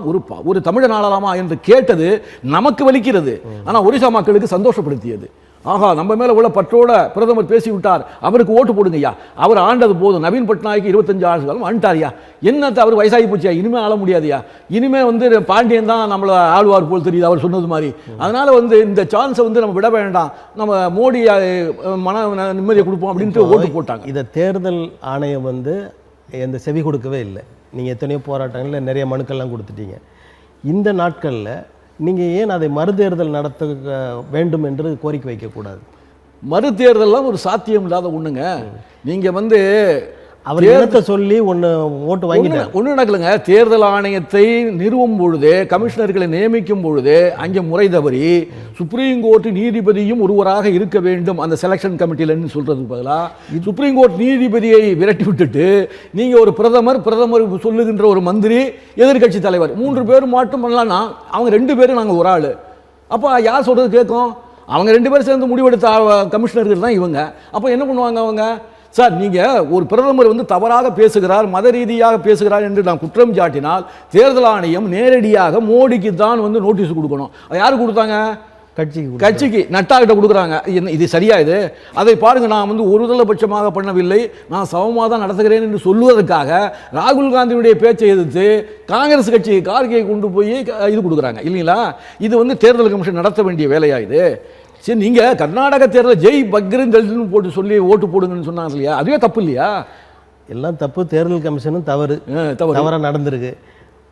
ஒரு தமிழன் ஆளலாமா என்று கேட்டது நமக்கு வலிக்கிறது. ஆனால் ஒரிசா மக்களுக்கு சந்தோஷப்படுத்தியது. ஆஹா, நம்ம மேல உள்ள பற்றோட பிரதமர் பேசிவிட்டார், அவருக்கு ஓட்டு போடுங்கய்யா, அவர் ஆண்டது போதும். நவீன் பட்நாயக் 25 ஆண்டு காலம் ஆண்டாரியா, என்னத்தை அவர் வயசாகி போச்சியா, இனிமே ஆள முடியாதுயா, இனிமே வந்து பாண்டியன் தான் நம்மளை ஆழ்வார் போல் தெரியுது அவர் சொன்னது மாதிரி. அதனால வந்து இந்த சான்ஸை வந்து நம்ம விட வேண்டாம், நம்ம மோடி மன நிம்மதியை கொடுப்போம் அப்படின்ட்டு ஓட்டு போட்டாங்க. இதை தேர்தல் ஆணையம் வந்து எந்த செவி கொடுக்கவே இல்லை. நீங்கள் எத்தனையோ போராட்டங்களில் நிறைய மனுக்கள்லாம் கொடுத்துட்டீங்க. இந்த நாட்களில் நீங்கள் ஏன் அதை மறுதேர்தல் நடத்த வேண்டும் என்று கோரிக்கை வைக்கக்கூடாது? மறுதேர்தல்லாம் ஒரு சாத்தியம் இல்லாத ஒன்றுங்க. நீங்கள் வந்து அவர் இடத்தை சொல்லி ஓட்டு வாங்கிட்டாங்க. ஒன்றும் நடக்கலைங்க. தேர்தல் ஆணையத்தை நிறுவும் பொழுது, கமிஷனர்களை நியமிக்கும் பொழுது அங்கே முறை தவறி சுப்ரீம் கோர்ட் நீதிபதியும் ஒருவராக இருக்க வேண்டும் அந்த செலெக்ஷன் கமிட்டியிலன்னு சொல்றதுக்கு பதிலாக சுப்ரீம் கோர்ட் நீதிபதியை விரட்டி விட்டுட்டு நீங்கள் ஒரு பிரதமர் சொல்லுகின்ற ஒரு மந்திரி, எதிர்கட்சி தலைவர் 3 பேர் மட்டும் பண்ணலாம்னா அவங்க 2 பேரும் நாங்கள் ஒரு ஆள். அப்போ யார் சொல்றது கேட்கும்? அவங்க 2 பேரும் சேர்ந்து முடிவெடுத்த கமிஷனர்கள் தான் இவங்க. அப்போ என்ன பண்ணுவாங்க அவங்க? சார், நீங்கள் ஒரு பிரதமர் வந்து தவறாக பேசுகிறார், மத ரீதியாக பேசுகிறார் என்று நான் குற்றம் சாட்டினால் தேர்தல் ஆணையம் நேரடியாக மோடிக்கு தான் வந்து நோட்டீஸ் கொடுக்கணும். யாரு கொடுத்தாங்க? கட்சிக்கு நட்டாகிட்ட கொடுக்குறாங்க. இது சரியா? இது அதை பாருங்க, நான் வந்து ஒருதலைபட்சமாக பண்ணவில்லை, நான் சமமாக தான் நடத்துகிறேன் என்று சொல்லுவதற்காக ராகுல் காந்தியுடைய பேச்சை எதிர்த்து காங்கிரஸ் கட்சி கார்கே கொண்டு போய் இது கொடுக்குறாங்க இல்லைங்களா? இது வந்து தேர்தல் கமிஷன் நடத்த வேண்டிய வேலையா இது? சரி, நீங்கள் கர்நாடக தேர்தல் ஜெய் பக்ரீன் போட்டு சொல்லி ஓட்டு போடுங்கன்னு சொன்னாங்க இல்லையா? அதுவே தப்பு இல்லையா? எல்லாம் தப்பு. தேர்தல் கமிஷனும் தவறாக நடந்திருக்கு.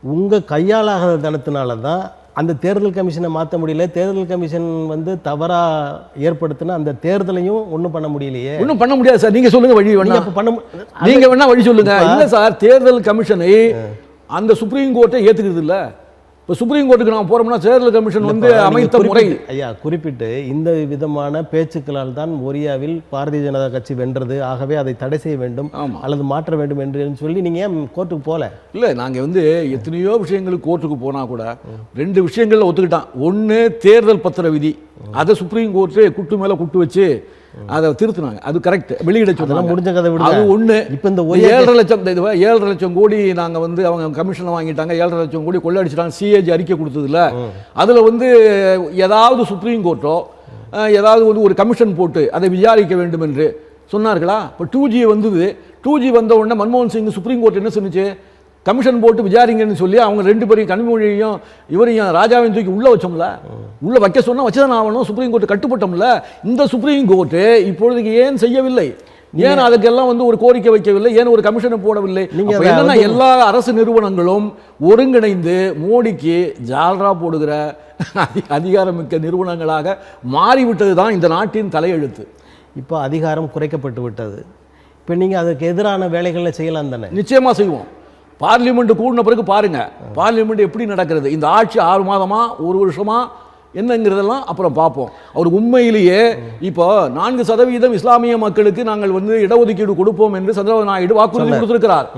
உங்கள் கையாளாகாத தனத்தினால தான் அந்த தேர்தல் கமிஷனை மாற்ற முடியல. தேர்தல் கமிஷன் வந்து தவறாக ஏற்படுத்தினா அந்த தேர்தலையும் ஒன்றும் பண்ண முடியலையே. ஒன்றும் பண்ண முடியாது சார். நீங்கள் சொல்லுங்கள் வழி வேணா நீங்கள் வேணா வழி சொல்லுங்கள். இல்லை சார், தேர்தல் கமிஷனை அந்த சுப்ரீம் கோர்ட்டை ஏற்றுக்கிறது இல்லை. இப்போ சுப்ரீம் கோர்ட்டுக்கு நான் போகிறோம்னா தேர்தல் கமிஷன் வந்து அமைத்த முறை குறிப்பிட்டு இந்த விதமான பேச்சுக்களால் தான் ஒரியாவில் பாரதிய ஜனதா கட்சி வென்றது, ஆகவே அதை தடை செய்ய வேண்டும் அல்லது மாற்ற வேண்டும் என்று சொல்லி நீங்கள் ஏன் கோர்ட்டுக்கு போகல? இல்லை, நாங்கள் வந்து எத்தனையோ விஷயங்களுக்கு கோர்ட்டுக்கு போனால் கூட 2 விஷயங்களில் ஒத்துக்கிட்டான். ஒன்று தேர்தல் பத்திர விதி, அதை சுப்ரீம் கோர்ட்டு குட்டு மேலே குட்டு வச்சு அதை திருத்தினாங்க. அது கரெக்ட், வெளியிட சொன்னாங்க. முடிஞ்ச கதை விடுங்க. அது ஒண்ணு. இப்போ இந்த 7.5 லட்சம் 7.5 லட்சம் கோடி நாங்க வந்து அவங்க கமிஷன் வாங்கிட்டாங்க, 7.5 லட்சம் கோடி கொள்ளடிச்சிட்டாங்க, சிஏஜி அறிக்கை கொடுத்ததுல அதுல வந்து ஏதாவது சுப்ரீம் கோர்ட்டோ ஏதாவது வந்து ஒரு கமிஷன் போட்டு அதை விசாரிக்க வேண்டும் என்று சொன்னார்களா? இப்போ 2G வந்தது. 2G வந்த உடனே மன்மோகன் சிங் சுப்ரீம் கோர்ட் என்ன சொன்னுச்சு? கமிஷன் போட்டு விசாரிங்கன்னு சொல்லி அவங்க 2 பேரையும் கனிமொழியையும் இவரையும் ராஜாவையும் தூக்கி உள்ள வச்சோம்ல. உள்ள வைக்க சொன்னா வச்சுதான் ஆகணும். சுப்ரீம் கோர்ட் கட்டுப்பட்டோம்ல. இந்த சுப்ரீம் கோர்ட்டு இப்பொழுதுக்கு ஏன் செய்யவில்லை? ஏன் அதுக்கெல்லாம் வந்து ஒரு கோரிக்கை வைக்கவில்லை? ஏன் ஒரு கமிஷனை போடவில்லை? என்னன்னா எல்லா அரசு நிறுவனங்களும் ஒருங்கிணைந்து மோடிக்கு ஜால்ரா போடுகிற அதிகாரமிக்க நிறுவனங்களாக மாறிவிட்டது தான் இந்த நாட்டின் தலையெழுத்து. இப்போ அதிகாரம் குறைக்கப்பட்டு விட்டது. இப்போ நீங்கள் அதுக்கு எதிரான வேலைகளை செய்யலாம் தானே? நிச்சயமா செய்வோம். பார்லிமெண்ட் கூடின பிறகு பாருங்க பார்லிமெண்ட் எப்படி நடக்கிறது. இந்த ஆட்சி 6 மாதமா 1 வருஷமா என்னங்கிறதெல்லாம் அப்புறம் பார்ப்போம். அவர் உண்மையிலேயே இப்போ 4% இஸ்லாமிய மக்களுக்கு நாங்கள் வந்து இடஒதுக்கீடு கொடுப்போம் என்று சந்திரபாபு நாயுடு வாக்குறுதி கொடுத்திருக்கிறார்.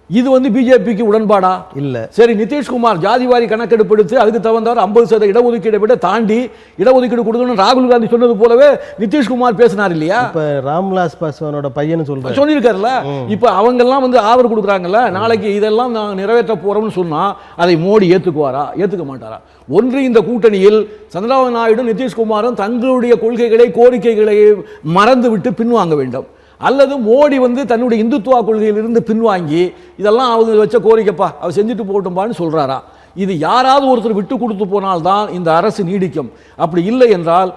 இது வந்து பிஜேபிக்கு உடன்பாடா? இல்ல. சரி, நிதிஷ்குமார் ஜாதிவாரி கணக்கெடுப்பு எடுத்து அதுக்கு தகுந்தவர் 50% இடஒதுக்கீடை விட தாண்டி இடஒதுக்கீடு கொடுக்கணும்னு ராகுல் காந்தி சொன்னது போலவே நிதிஷ்குமார் பேசினார் இல்லையா? இப்ப ராம்விலாஸ் பாஸ்வானோட பையன் சொல்லியிருக்காருல்ல. இப்ப அவங்க எல்லாம் வந்து ஆதரவு கொடுக்குறாங்கல்ல. நாளைக்கு இதெல்லாம் நாங்கள் நிறைவேற்ற போறோம்னு சொன்னா அதை மோடி ஏத்துக்குவாரா? ஏத்துக்க மாட்டாரா? ஒன்று, இந்த கூட்டணியில் சந்திரபாபு நாயுடு நிதிஷ்குமாரும் தங்களுடைய கொள்கைகளை கோரிக்கைகளை மறந்து விட்டு பின்வாங்க வேண்டும். அல்லது மோடி வந்து தன்னுடைய இந்துத்துவா கொள்கையிலிருந்து பின்வாங்கி இதெல்லாம் அவங்க வச்ச கோரிக்கைப்பா அவர் செஞ்சுட்டு போகட்டும்பான்னு சொல்றாரா? இது யாராவது ஒருத்தர் விட்டு கொடுத்து போனால்தான் இந்த அரசு நீடிக்கும். அப்படி இல்லை என்றால்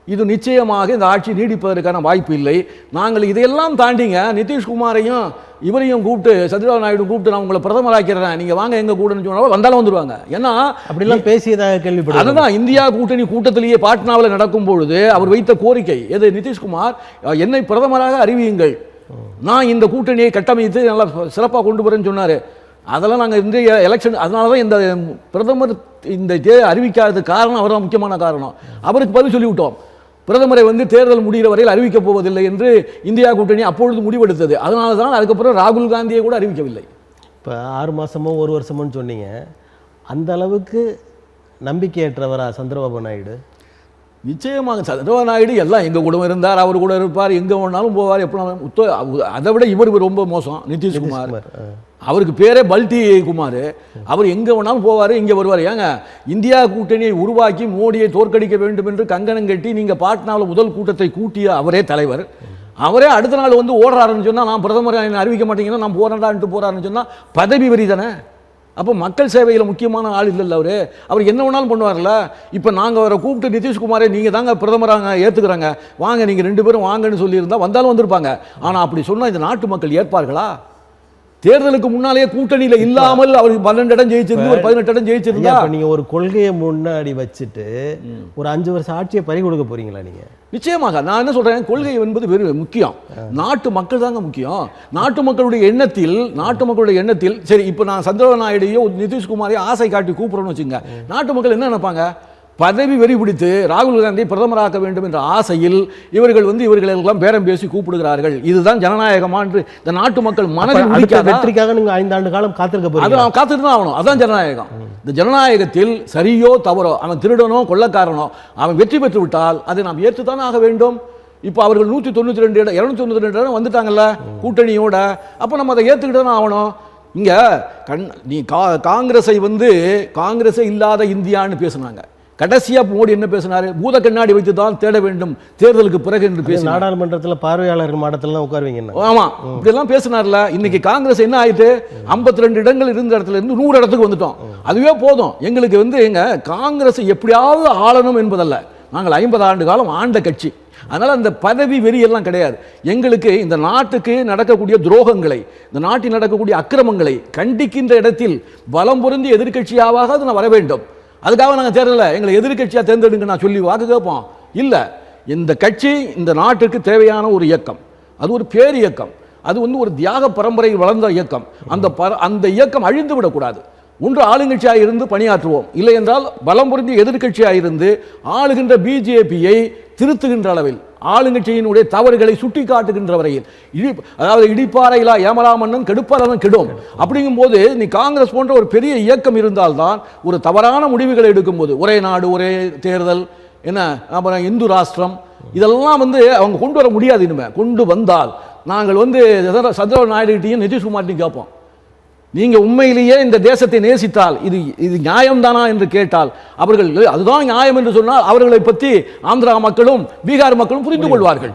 இது நிச்சயமாக இந்த ஆட்சி நீடிப்பதற்கான வாய்ப்பு இல்லை. நாங்கள் இதையெல்லாம் தாண்டிங்க நிதிஷ்குமாரையும் இவரையும் கூப்பிட்டு சந்திரபாபு நாயுடு கூப்பிட்டு நான் உங்களை பிரதமராக்கிறேன், நீங்க வாங்க எங்க கூட்டணி சொன்னாலும் வந்தாலும் வந்துருவாங்க. ஏன்னா அப்படிலாம் பேசியதாக கேள்விப்பட்டேன். அதுதான் இந்தியா கூட்டணி கூட்டத்திலேயே பாட்னாவில் நடக்கும் பொழுது அவர் வைத்த கோரிக்கை எது? நிதிஷ்குமார் என்னை பிரதமராக அறிவியுங்கள், நான் இந்த கூட்டணியை கட்டமைத்து நல்லா சிறப்பாக கொண்டு போறேன்னு சொன்னாரு. அதெல்லாம் நாங்கள் இந்த எலெக்ஷன், அதனால தான் இந்த பிரதமர் இந்த அறிவிக்காதது காரணம் அவர் தான் முக்கியமான காரணம். அவருக்கு பதில் சொல்லிவிட்டோம். பிரதமரை வந்து தேர்தல் முடிகிற வரையில் அறிவிக்கப் போவதில்லை என்று இந்தியா கூட்டணி அப்பொழுது முடிவெடுத்தது. அதனால தான் அதுக்கப்புறம் ராகுல் காந்தியை கூட அறிவிக்கவில்லை. இப்போ 6 மாதமோ 1 வருஷமோன்னு சொன்னீங்க. அந்த அளவுக்கு நம்பிக்கையற்றவரா சந்திரபாபு நாயுடு? நிச்சயமாக சந்திரபாபு நாயுடு எல்லாம் எங்கள் கூட இருந்தார், அவர் கூட இருப்பார், எங்கே வேணாலும் போவார், எப்போ. அதை விட இவர் ரொம்ப மோசம் நிதிஷ்குமார். அவருக்கு பேரே பல்டி குமார். அவர் எங்கே வேணாலும் போவார், இங்கே வருவார். ஏங்க இந்தியா கூட்டணியை உருவாக்கி மோடியை தோற்கடிக்க வேண்டும் என்று கங்கணம் கட்டி நீங்கள் பாட்னாவில் முதல் கூட்டத்தை கூட்டிய அவரே தலைவர். அவரே அடுத்த நாள் வந்து ஓடுறாருன்னு சொன்னால் நான் பிரதமர் அறிவிக்க மாட்டேங்கன்னா நான் போராடான்ட்டு போறாருன்னு சொன்னால் பதவி வெறி தானே. அப்போ மக்கள் சேவையில் முக்கியமான ஆள் இல்லைல்ல அவர் என்ன வேணாலும் பண்ணுவார்ல. இப்போ நாங்கள் அவரை கூப்பிட்டு நிதிஷ்குமாரே நீங்கள் தாங்க பிரதமராக ஏற்றுக்கிறாங்க, வாங்க நீங்கள் 2 பேரும் வாங்கன்னு சொல்லியிருந்தா வந்தாலும் வந்திருப்பாங்க. ஆனால் அப்படி சொன்னால் இந்த நாட்டு மக்கள் ஏற்பார்களா? தேர்தலுக்கு முன்னாலே கூட்டணியில இல்லாமல் அவர் 12 இடம் ஜெயிச்சிருந்து 18 இடம் ஜெயிச்சிருந்தா நீங்க ஒரு கொள்கையை முன்னாடி வச்சுட்டு ஒரு 5 வருஷம் ஆட்சியை பறி கொடுக்க போறீங்களா? நீங்க நிச்சயமாக நான் என்ன சொல்றேன், கொள்கை என்பது வெறும் முக்கியம், நாட்டு மக்கள் தாங்க முக்கியம். நாட்டு மக்களுடைய எண்ணத்தில் சரி, இப்போ நான் சந்திரபாபு நாயுடையோ நிதிஷ்குமாரையோ ஆசை காட்டி கூப்பிடுறோம்னு வச்சுங்க, நாட்டு மக்கள் என்ன நினைப்பாங்க? பதவி வெறி பிடித்து ராகுல் காந்தி பிரதமராக்க வேண்டும் என்ற ஆசையில் இவர்கள் வந்து இவர்களெல்லாம் பேரம் பேசி கூப்பிடுகிறார்கள். இதுதான் ஜனநாயகமா என்று இந்த நாட்டு மக்கள் மனதில் வெற்றிக்காக நீங்க 5 ஆண்டு காலம் காத்திருக்க போறீங்க. அது காத்திருந்து தான் ஆகணும். அதான் ஜனநாயகம். இந்த ஜனநாயகத்தில் சரியோ தவறோ, அவன் திருடனோ கொள்ளக்காரனோ அவன் வெற்றி பெற்று விட்டால் அதை நாம் ஏற்றுத்தானே ஆக வேண்டும். இப்போ அவர்கள் 192 இடம் 292 இடம் வந்துட்டாங்கல்ல கூட்டணியோட, அப்போ நம்ம அதை ஏற்றுக்கிட்டு தான் ஆகணும். இங்க நீ காங்கிரஸை வந்து காங்கிரஸே இல்லாத இந்தியான்னு பேசுனாங்க. கடைசியா மோடி என்ன பேசினாரு? பூத கண்ணாடி வைத்து தான் தேட வேண்டும் தேர்தலுக்கு பிறகு என்று பேசி நாடாளுமன்றத்தில் பார்வையாளர்கள் மாடத்திலாம் உட்காருவீங்க. ஆமா, இப்படியெல்லாம் பேசினார்ல. இன்னைக்கு காங்கிரஸ் என்ன ஆயிட்டு 52 இடங்கள் இருந்த இடத்துல இருந்து 100 இடத்துக்கு வந்துட்டோம். அதுவே போதும் எங்களுக்கு வந்து எங்க காங்கிரஸ் எப்படியாவது ஆளணும் என்பதல்ல, நாங்கள் 50 ஆண்டு காலம் ஆண்ட கட்சி. அதனால் அந்த பதவி வெறி எல்லாம் கிடையாது. எங்களுக்கு இந்த நாட்டுக்கு நடக்கக்கூடிய துரோகங்களை, இந்த நாட்டில் நடக்கக்கூடிய அக்கிரமங்களை கண்டிக்கின்ற இடத்தில் பலம் பொருந்திய எதிர்கட்சியாக அது நான் வர வேண்டும். அதுக்காக நாங்கள் தேர்தலில் எங்களை எதிர்கட்சியாக தேர்ந்தெடுங்க நான் சொல்லி வாக்கு கேட்போம் இல்லை. இந்த கட்சி இந்த நாட்டுக்கு தேவையான ஒரு இயக்கம், அது ஒரு பேர் இயக்கம், அது வந்து ஒரு தியாக பரம்பரையில் வளர்ந்த இயக்கம். அந்த இயக்கம் அழிந்து விடக்கூடாது. ஒன்று ஆளுங்கட்சியாக இருந்து பணியாற்றுவோம், இல்லை என்றால் பலம் பொருந்திய எதிர்கட்சியாக இருந்து ஆளுகின்ற பிஜேபியை திருத்துகின்ற அளவில் ஆளுங்கட்சியினுடைய தவறுகளை சுட்டி காட்டுகின்ற வரையில் அதாவது இடிப்பாறையிலா ஏமராமன்னன் கெடுப்பாரன் கெடும். அப்படிங்கும் போது நீ காங்கிரஸ் போன்ற ஒரு பெரிய இயக்கம் இருந்தால்தான் ஒரு தவறான முடிவுகளை எடுக்கும் போது ஒரே நாடு ஒரே தேர்தல் என்ன அப்புறம் இந்து ராஷ்டிரம் இதெல்லாம் வந்து அவங்க கொண்டு வர முடியாது. இனிமே கொண்டு வந்தால் நாங்கள் வந்து சந்திரபாபு நாயுடுகிட்டையும் நிதிஷ்குமார்ட்டையும் கேட்போம், நீங்க உண்மையிலேயே இந்த தேசத்தை நேசித்தால் இது நியாயம்தானா என்று கேட்டால் அவர்கள் அதுதான் நியாயம் என்று சொன்னால் அவர்களை பற்றி ஆந்திரா மக்களும் பீகார் மக்களும் புரிந்து கொள்வார்கள்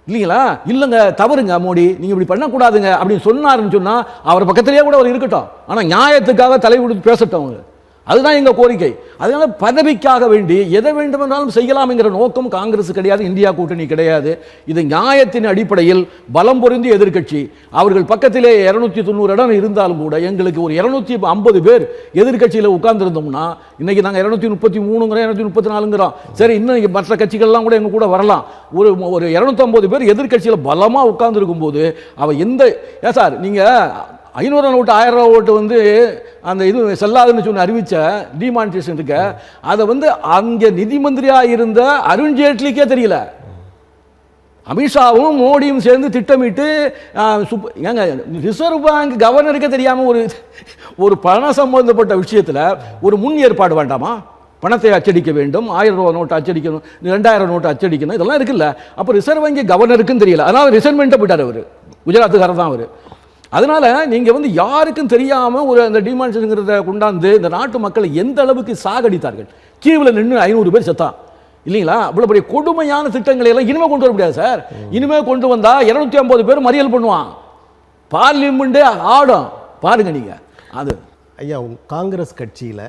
இல்லைங்களா? இல்லைங்க தவறுங்க மோடி, நீங்க இப்படி பண்ணக்கூடாதுங்க அப்படின்னு சொன்னாருன்னு சொன்னா அவர் பக்கத்திலேயே கூட அவர் இருக்கட்டும், ஆனா நியாயத்துக்காக தலை கொடுத்து பேசட்டும் அவங்க. அதுதான் எங்க கோரிக்கை. அதனால பதவிக்காக வேண்டி எதை வேண்டுமென்றாலும் செய்யலாம் என்கிற நோக்கம் காங்கிரஸ் கிடையாது, இந்தியா கூட்டணி கிடையாது. இது நியாயத்தின் அடிப்படையில் பலம் பொருந்திய எதிர்க்கட்சி. அவர்கள் பக்கத்திலே 290 இடம் இருந்தாலும் கூட எங்களுக்கு ஒரு 250 பேர் எதிர்க்கட்சியில் உட்கார்ந்துருந்தோம்னா இன்னைக்கு நாங்கள் 233 234 சரி, இன்னும் மற்ற கட்சிகள்லாம் கூட எங்க கூட வரலாம். ஒரு 250 பேர் எதிர்க்கட்சியில் பலமா உட்கார்ந்து இருக்கும் போது அவ எந்த சார் நீங்க 500 நோட்டு 1000 ஓட்டு வந்து அந்த இது செல்லாதுன்னு சொல்லி அறிவிச்ச டிமானிட்டேஷன் இருக்க, அதை வந்து அங்கே நிதி மந்திரியா இருந்த அருண்ஜேட்லிக்கே தெரியல. அமித்ஷாவும் மோடியும் சேர்ந்து திட்டமிட்டு ஏங்க ரிசர்வ் பேங்க் கவர்னருக்கே தெரியாம ஒரு பண சம்பந்தப்பட்ட விஷயத்துல ஒரு முன் ஏற்பாடு வேண்டாமா? பணத்தை அச்சடிக்க வேண்டும், 1000 ரூபா நோட்டு அச்சடிக்கணும், 2000 நோட்டு அச்சடிக்கணும், இதெல்லாம் இருக்குல்ல. அப்போ ரிசர்வ் வங்கி கவர்னருக்கும் தெரியல, அதனால ரிசைன்மெண்ட்டை போயிட்டார் அவர், குஜராத்துக்காரர் தான் அவர். அதனால நீங்க வந்து யாருக்கும் தெரியாம ஒரு அந்த டிமானிட்டேஷன்ங்கிறத கொண்டாந்து இந்த நாட்டு மக்களை எந்த அளவுக்கு சாகடித்தார்கள். கீவில் நின்று 500 பேர் செத்தான் இல்லைங்களா? அவ்வளவு பெரிய கொடுமையான திட்டங்களை எல்லாம் இனிமே கொண்டு வர முடியாது சார். இனிமே கொண்டு வந்தா 250 பேர் மறியல் பண்ணுவான், பார்லிமெண்டே ஆடும். பாருங்க நீங்க. அது ஐயா, காங்கிரஸ் கட்சியில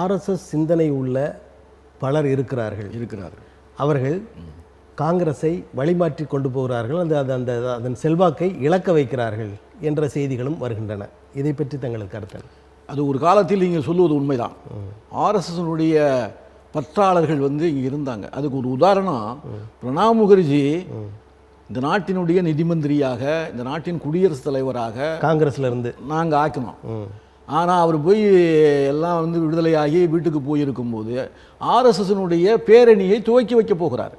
RSS சிந்தனை உள்ள பலர் இருக்கிறார்கள். அவர்கள் காங்கிரஸை வழிமாற்றி கொண்டு போகிறார்கள், அதன் செல்வாக்கை இழக்க வைக்கிறார்கள் என்ற செய்திகளும் வருகின்றன. இதை பற்றி தங்களுக்கு கருத்து? அது ஒரு காலத்தில் நீங்கள் சொல்லுவது உண்மைதான். RSSனுடைய பற்றாளர்கள் வந்து இங்கே இருந்தாங்க. அதுக்கு ஒரு உதாரணம், பிரணாப் முகர்ஜி இந்த நாட்டினுடைய நிதி மந்திரியாக, இந்த நாட்டின் குடியரசுத் தலைவராக காங்கிரஸ்ல இருந்து நாங்கள் ஆக்கணும். ஆனால் அவர் போய் எல்லாம் வந்து விடுதலையாகி வீட்டுக்கு போயிருக்கும்போது RSSனுடைய பேரணியை துவக்கி வைக்க போகிறார்.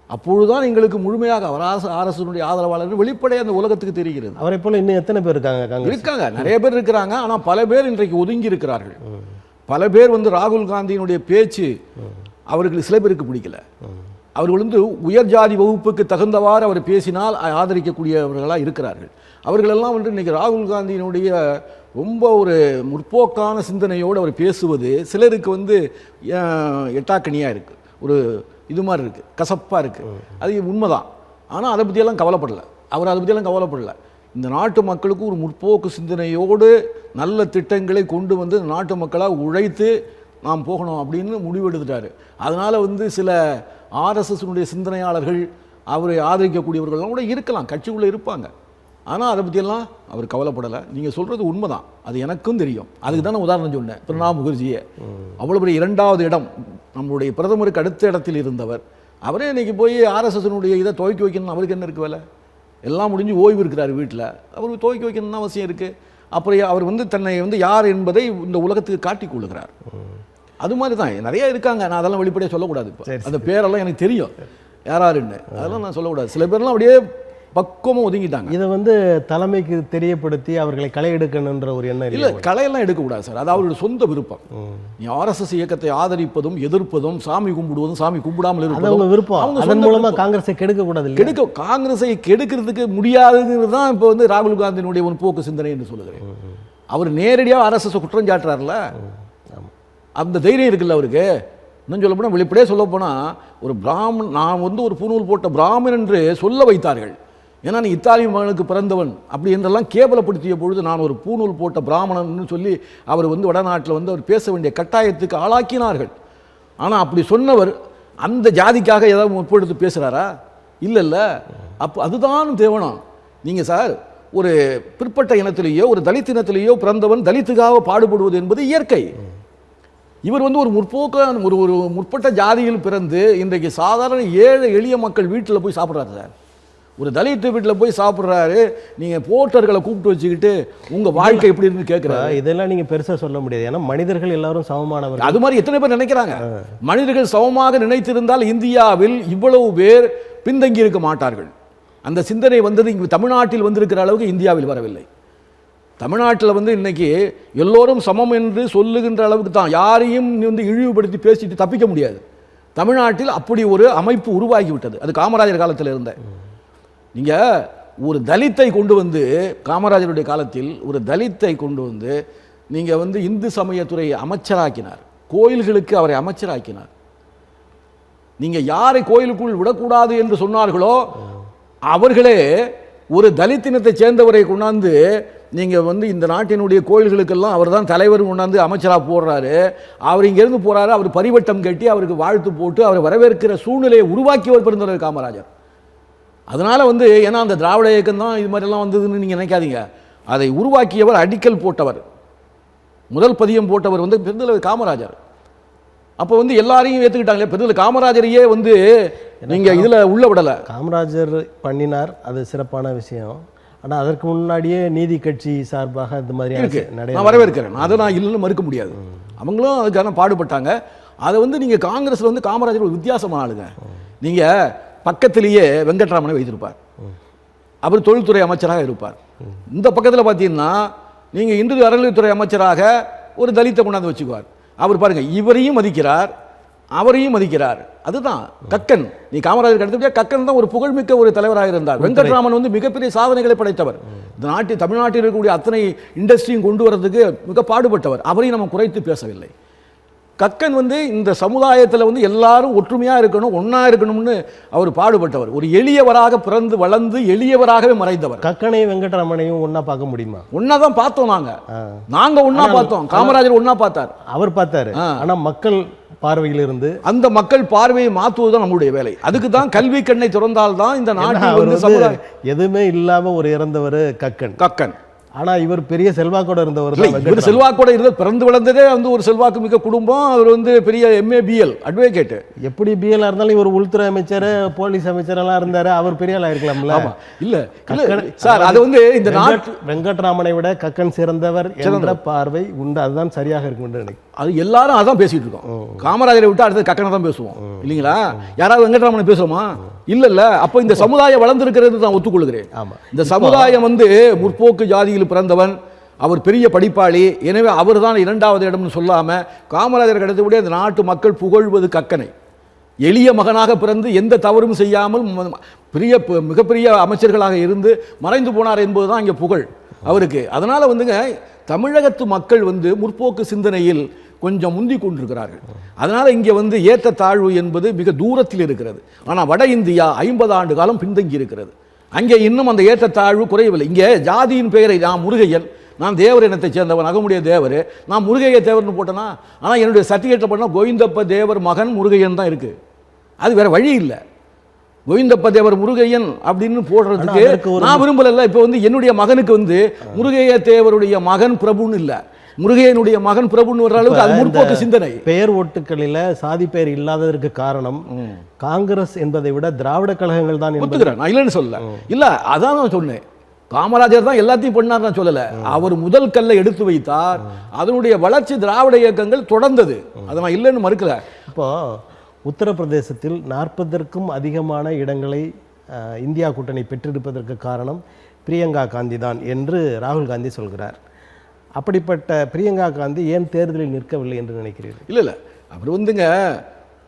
அப்பொழுதுதான் எங்களுக்கு முழுமையாக அவர் RSSனுடைய ஆதரவாளர்கள் வெளிப்படையாக அந்த உலகத்துக்கு தெரிகிறது. அவரை போல இன்னும் எத்தனை பேர் இருக்காங்க? நிறைய பேர் இருக்கிறாங்க. ஆனால் பல பேர் இன்றைக்கு ஒதுங்கி இருக்கிறார்கள். பல பேர் வந்து ராகுல் காந்தியினுடைய பேச்சு அவர்களுக்கு சில பேருக்கு பிடிக்கல. அவர்கள் வந்து உயர் ஜாதி வகுப்புக்கு தகுந்தவாறு அவர் பேசினால் ஆதரிக்கக்கூடியவர்களாக இருக்கிறார்கள். அவர்களெல்லாம் வந்து இன்னைக்கு ராகுல் காந்தியினுடைய ரொம்ப ஒரு முற்போக்கான சிந்தனையோடு அவர் பேசுவது சிலருக்கு வந்து எட்டாக்கணியாக இருக்குது, ஒரு இது மாதிரி இருக்குது, கசப்பாக இருக்குது. அது உண்மைதான். ஆனால் அதை பற்றியெல்லாம் கவலைப்படலை அவர், அதை பற்றியெல்லாம் கவலைப்படலை. இந்த நாட்டு மக்களுக்கு ஒரு முற்போக்கு சிந்தனையோடு நல்ல திட்டங்களை கொண்டு வந்து நாட்டு மக்களாக உழைத்து நாம் போகணும் அப்படின்னு முடிவெடுத்துட்டார். அதனால் வந்து சில RSSனுடைய சிந்தனையாளர்கள் அவரை ஆதரிக்கக்கூடியவர்கள்லாம் கூட இருக்கலாம், கட்சிக்குள்ளே இருப்பாங்க. ஆனால் அதை பற்றியெல்லாம் அவர் கவலைப்படலை. நீங்கள் சொல்கிறது உண்மைதான், அது எனக்கும் தெரியும். அதுக்கு தான் நான் உதாரணம் சொன்னேன். பிரணாப் முகர்ஜியை அவ்வளோ பெரிய 2வது இடம் நம்மளுடைய பிரதமருக்கு அடுத்த இடத்தில் இருந்தவர், அவரே இன்னைக்கு போய் RSSனுடைய இதை துவக்கி வைக்கணும்னு அவருக்கு என்ன இருக்குது வேலை? எல்லாம் முடிஞ்சு ஓய்வு இருக்கிறார் வீட்டில், அவருக்கு துவக்கி வைக்கணும்னு அவசியம் இருக்குது. அப்புறம் அவர் வந்து தன்னை வந்து யார் என்பதை இந்த உலகத்துக்கு காட்டிக் கொள்ளுகிறார். அது மாதிரி தான் நிறைய இருக்காங்க. நான் அதெல்லாம் வெளிப்படையாக சொல்லக்கூடாது. இப்போ அந்த பேரெல்லாம் எனக்கு தெரியும் யாராருன்னு, அதெல்லாம் நான் சொல்லக்கூடாது. சில பேர்லாம் அப்படியே பக்குவமாக ஒதுங்கிட்டாங்க. இதை வந்து தலைமைக்கு தெரியப்படுத்தி அவர்களை களை எடுக்கணுன்ற ஒரு எண்ணம் இல்லை. களையெல்லாம் எடுக்கக்கூடாது சார், அது அவருடைய சொந்த விருப்பம். நீ RSS இயக்கத்தை ஆதரிப்பதும் எதிர்ப்பதும் சாமி கும்பிடுவதும் சாமி கும்பிடாமல் இருப்பதும் விருப்பம். அதன் மூலமா காங்கிரஸை கெடுக்கக்கூடாது. காங்கிரஸை கெடுக்கிறதுக்கு முடியாதுங்கிறது தான் இப்போ வந்து ராகுல் காந்தியினுடைய ஒரு போக்கு சிந்தனை என்று சொல்லுகிறேன். அவர் நேரடியாக RSS குற்றம் சாட்டுறாருல, அந்த தைரியம் இருக்குல்ல அவருக்கு. இன்னும் சொல்ல போனால், வெளிப்படையே சொல்ல போனால், ஒரு நான் வந்து ஒரு பூணூல் போட்ட பிராமணன் என்று சொல்ல வைத்தார்கள். ஏன்னா நீ இத்தாலிய மகனுக்கு பிறந்தவன் அப்படி என்றெல்லாம் கேவலப்படுத்திய பொழுது நான் ஒரு பூணூல் போட்ட பிராமணன் சொல்லி அவர் வந்து வடநாட்டில் வந்து அவர் பேச வேண்டிய கட்டாயத்துக்கு ஆளாக்கினார்கள். ஆனால் அப்படி சொன்னவர் அந்த ஜாதிக்காக ஏதாவது முற்படுத்தி பேசுகிறாரா? இல்லை. அப்போ அதுதான் தேவனம். நீங்கள் சார் ஒரு பிற்பட்ட இனத்திலேயோ ஒரு தலித் இனத்திலேயோ பிறந்தவன் தலித்துக்காக பாடுபடுவது என்பது இயற்கை. இவர் வந்து ஒரு முற்போக்கான ஒரு முற்பட்ட ஜாதியில் பிறந்து இன்றைக்கு சாதாரண ஏழை எளிய மக்கள் வீட்டில் போய் சாப்பிட்றாரு சார். ஒரு தலித் வீட்டில் போய் சாப்பிட்றாரு. நீங்கள் போர்ட்டர்களை கூப்பிட்டு வச்சுக்கிட்டு உங்கள் வாழ்க்கை எப்படி இருந்து கேட்குறாரு. இதெல்லாம் நீங்கள் பெருசாக சொல்ல முடியாது. ஏன்னா மனிதர்கள் எல்லாரும் சமமானவர்கள். அது மாதிரி எத்தனை பேர் நினைக்கிறாங்க? மனிதர்கள் சமமாக நினைத்திருந்தால் இந்தியாவில் இவ்வளவு பேர் பின்தங்கி இருக்க மாட்டார்கள். அந்த சிந்தனை வந்தது இங்கு தமிழ்நாட்டில் வந்திருக்கிற அளவுக்கு இந்தியாவில் வரவில்லை. தமிழ்நாட்டில் வந்து இன்னைக்கு எல்லோரும் சமம் என்று சொல்லுகின்ற அளவுக்கு தான். யாரையும் வந்து இழிவுபடுத்தி பேசிட்டு தப்பிக்க முடியாது. தமிழ்நாட்டில் அப்படி ஒரு அமைப்பு உருவாகிவிட்டது. அது காமராஜர் காலத்தில் இருந்த. நீங்க ஒரு தலித்தை கொண்டு வந்து, காமராஜருடைய காலத்தில் ஒரு தலித்தை கொண்டு வந்து நீங்க வந்து இந்து சமயத்துறை அமைச்சராக்கினார். கோயில்களுக்கு அவரை அமைச்சராக்கினார். நீங்க யாரை கோயிலுக்குள் விடக்கூடாது என்று சொன்னார்களோ அவர்களே ஒரு தலித்தினத்தை சேர்ந்தவரை கொண்டாந்து நீங்க வந்து இந்த நாட்டினுடைய கோயில்களுக்கெல்லாம் அவர் தான் தலைவர் கொண்டாந்து அமைச்சராக போடுறாரு. அவர் இங்கிருந்து போறாரு, அவர் பரிவட்டம் கட்டி அவருக்கு வாழ்த்து போட்டு அவரை வரவேற்கிற சூழ்நிலையை உருவாக்கியவர் பெருந்தலைவர் காமராஜர். அதனால வந்து ஏன்னா அந்த திராவிட இயக்கம் தான் இது மாதிரிலாம் வந்ததுன்னு நீங்க நினைக்காதீங்க. அதை உருவாக்கியவர், அடிக்கல் போட்டவர், முதல் பதியம் போட்டவர் வந்து பெருந்தலைவர் காமராஜர். அப்போ வந்து எல்லாரையும் ஏற்றுக்கிட்டாங்களே, பெருந்தலைவர் காமராஜரையே வந்து நீங்க இதுல உள்ள விடலை. காமராஜர் பண்ணினார், அது சிறப்பான விஷயம். ஆனால் அதற்கு முன்னாடியே நீதி கட்சி சார்பாக இந்த மாதிரி இருக்கு, நான் வரவேற்கிறேன். அதை நான் இல்லைன்னு மறுக்க முடியாது. அவங்களும் அதுக்கான பாடுபட்டாங்க. அதை வந்து நீங்க காங்கிரஸ்ல வந்து காமராஜர் ஒரு வித்தியாசமான ஆளுங்க. நீங்க பக்கத்திலேயே வெங்கட்ராமனை வைத்திருப்பார், அவர் தொழில்துறை அமைச்சராக இருப்பார். இந்த பக்கத்தில் பார்த்தீங்கன்னா நீங்க இந்து அறநிலையத்துறை அமைச்சராக ஒரு தலித்தை கொண்டாந்து வச்சுக்குவார். அவர் பாருங்க, இவரையும் மதிக்கிறார், அவரையும் மதிக்கிறார். அதுதான் கக்கன். நீ காமராஜர் எடுத்துக்கிட்டே கக்கன் தான் ஒரு புகழ்மிக்க ஒரு தலைவராக இருந்தார். வெங்கட்ராமன் வந்து மிகப்பெரிய சாதனைகளை படைத்தவர். இந்த நாட்டில் தமிழ்நாட்டில் இருக்கக்கூடிய அத்தனை இண்டஸ்ட்ரியும் கொண்டு வரதுக்கு மிக பாடுபட்டவர். அவரையும் நம்ம குறைத்து பேசவில்லை. கக்கன் வந்து இந்த சமுதாயத்தில் வந்து எல்லாரும் ஒற்றுமையா இருக்கணும், ஒன்னா இருக்கணும்னு அவர் பாடுபட்டவர். ஒரு எளியவராக பிறந்து வளர்ந்து எளியவராகவே மறைந்தவர். கக்கனையும் வெங்கட்ராமனையும் ஒன்னா பார்க்க முடியுமா? ஒன்னா தான் பார்த்தோம். நாங்க ஒன்னா பார்த்தோம். காமராஜர் ஒன்னா பார்த்தார், அவர் பார்த்தாரு. ஆனா மக்கள் பார்வையில் இருந்து அந்த மக்கள் பார்வையை மாற்றுவதுதான் நம்மளுடைய வேலை. அதுக்கு தான் கல்வி கண்ணை திறந்தால்தான் இந்த நாட்டில் எதுவுமே இல்லாம ஒரு இறந்தவர் கக்கன். ஆனா இவர் பெரிய செல்வாக்கோட இருந்தவர். இவர் செல்வாக்கோட இருந்த, பிறந்து வளர்ந்ததே வந்து ஒரு செல்வாக்கு மிக்க குடும்பம். அவர் வந்து பெரிய MA BL அட்வொகேட். எப்படி BL இருந்தாலும் இவர் உள்துறை அமைச்சர், போலீஸ் அமைச்சர் எல்லாம் இருந்தாரு. அவர் பெரிய ஆளா இருக்கலாம்ல? இல்ல சார், அது வந்து இந்த நாட்டு வெங்கட்ராமனை விட கக்கன் சிறந்தவர் என்ற பார்வை உண்டு. அதுதான் சரியாக இருக்கும். அது எல்லாரும் அதான் பேசிட்டு இருக்கோம். காமராஜரை விட்டு அடுத்து கக்கனை தான் பேசுவோம் இல்லைங்களா? யாராவது வெங்கட்ராமனை பேசுவோமா? இல்ல. அப்ப இந்த சமுதாயம் வளர்ந்திருக்கிறது நான் ஒத்துக்கொள்கிறேன். இந்த சமுதாயம் வந்து முற்போக்கு ஜாதியில் பிறந்தவன், அவர் பெரிய படிப்பாளி, எனவே அவர் தான் இரண்டாவது இடம்னு சொல்லாம காமராஜர் கிடைத்தபடியே அந்த நாட்டு மக்கள் புகழ்வது கக்கனை. எளிய மகனாக பிறந்து எந்த தவறும் செய்யாமல் மிகப்பெரிய அமைச்சர்களாக இருந்து மறைந்து போனார் என்பதுதான் இங்கே புகழ் அவருக்கு. அதனால வந்துங்க தமிழகத்து மக்கள் வந்து முற்போக்கு சிந்தனையில் கொஞ்சம் முந்தி கொண்டிருக்கிறார்கள். அதனால இங்கே வந்து ஏற்ற தாழ்வு என்பது மிக தூரத்தில் இருக்கிறது. ஆனால் வட இந்தியா 50 ஆண்டு காலம் பின்தங்கி இருக்கிறது. அங்கே இன்னும் அந்த ஏற்ற தாழ்வு குறையவில்லை. இங்கே ஜாதியின் பெயரை நான் முருகையன், நான் தேவர் இனத்தை சேர்ந்தவன், அகமுடைய தேவர், நான் முருகைய தேவர்னு போட்டேன்னா, ஆனால் என்னுடைய சர்டிஃபிகேட்டில் பண்ணால் கோவிந்தப்ப தேவர் மகன் முருகையன் தான் இருக்கு. அது வேற வழி இல்லை. கோவிந்தப்ப தேவர் முருகையன் அப்படின்னு போடுறதுக்கு நான் விரும்பல. இப்போ வந்து என்னுடைய மகனுக்கு வந்து முருகைய தேவருடைய மகன் பிரபுன்னு இல்லை, முருகையனுடைய மகன் பிரபுன்னு வர்ற அளவுக்கு அது முற்போக்கு சிந்தனை. பெயர் ஓட்டுகளில் சாதி பெயர் இல்லாததற்கு காரணம் காங்கிரஸ் என்பதை விட திராவிட கழகங்கள் தான். நான் இல்லைன்னு சொல்லல. இல்ல, அதான் நான் சொன்னேன். காமராஜர் தான் எல்லாத்தையும் பண்ணார் நான் சொல்லல. அவர் முதல் கல்லை எடுத்து வைத்தார். அதனுடைய வளர்ச்சி திராவிட இயக்கங்கள் தொடர்ந்தது. அதை நான் இல்லைன்னு மறுக்கல. இப்போ உத்தரப்பிரதேசத்தில் 40க்கும் அதிகமான இடங்களை இந்தியா கூட்டணி பெற்றிருப்பதற்கு காரணம் பிரியங்கா காந்தி தான் என்று ராகுல் காந்தி சொல்கிறார். அப்படிப்பட்ட பிரியங்கா காந்தி ஏன் தேர்தலில் நிற்கவில்லை என்று நினைக்கிறீர்கள்? இல்லை, அவர் வந்துங்க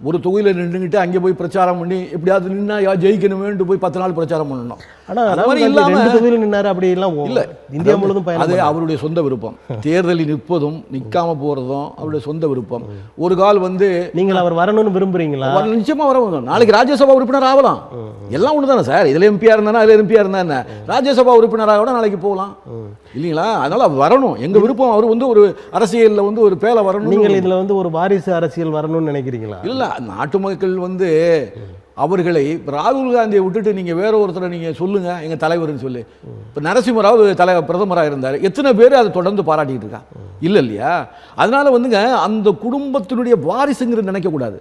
ஒரு தொகுதியில் நின்றுக்கிட்டு அங்கே போய் பிரச்சாரம் பண்ணி எப்படியாவது நின்னா ஜெயிக்கணுமேன்ட்டு போய் 10 நாள் பிரச்சாரம் பண்ணணும். ஆனால் தொகுதியில் நின்னாரு, அப்படி எல்லாம் இல்லை. இந்தியா முழுவதும் அது அவருடைய சொந்த விருப்பம். தேர்தலில் நிற்பதும் நிற்காம போறதும் அவருடைய சொந்த விருப்பம். ஒரு கால் வந்து நீங்கள் அவர் வரணும்னு விரும்புறீங்களா? நிச்சயமா வரணும். நாளைக்கு ராஜ்யசபா உறுப்பினர் ஆகலாம். எல்லாம் ஒன்று தானே சார். இதில் எம்பியா இருந்தானா அதில் எம்பியா இருந்தா என்ன, ராஜ்யசபா உறுப்பினராக கூட நாளைக்கு போகலாம் இல்லைங்களா? அதனால வரணும், எங்க விருப்பம். அவர் வந்து ஒரு அரசியலில் வந்து ஒரு பேலை வரணும். நீங்கள் இதில் வந்து ஒரு வாரிசு அரசியல் வரணும்னு நினைக்கிறீங்களா? இல்லை, நாட்டு மக்கள் வந்து அவர்களை ராகுல் காந்தியை விட்டுட்டு நீங்கள் வேற ஒருத்தரை நீங்கள் சொல்லுங்க எங்கள் தலைவர்னு சொல்லி. இப்போ நரசிம்மராவ் பிரதமராக இருந்தார். எத்தனை பேர் அதை தொடர்ந்து பாராட்டிக்கிட்டு இருக்கா? இல்லை இல்லையா? அதனால வந்துங்க அந்த குடும்பத்தினுடைய வாரிசுங்கிறது நினைக்கக்கூடாது.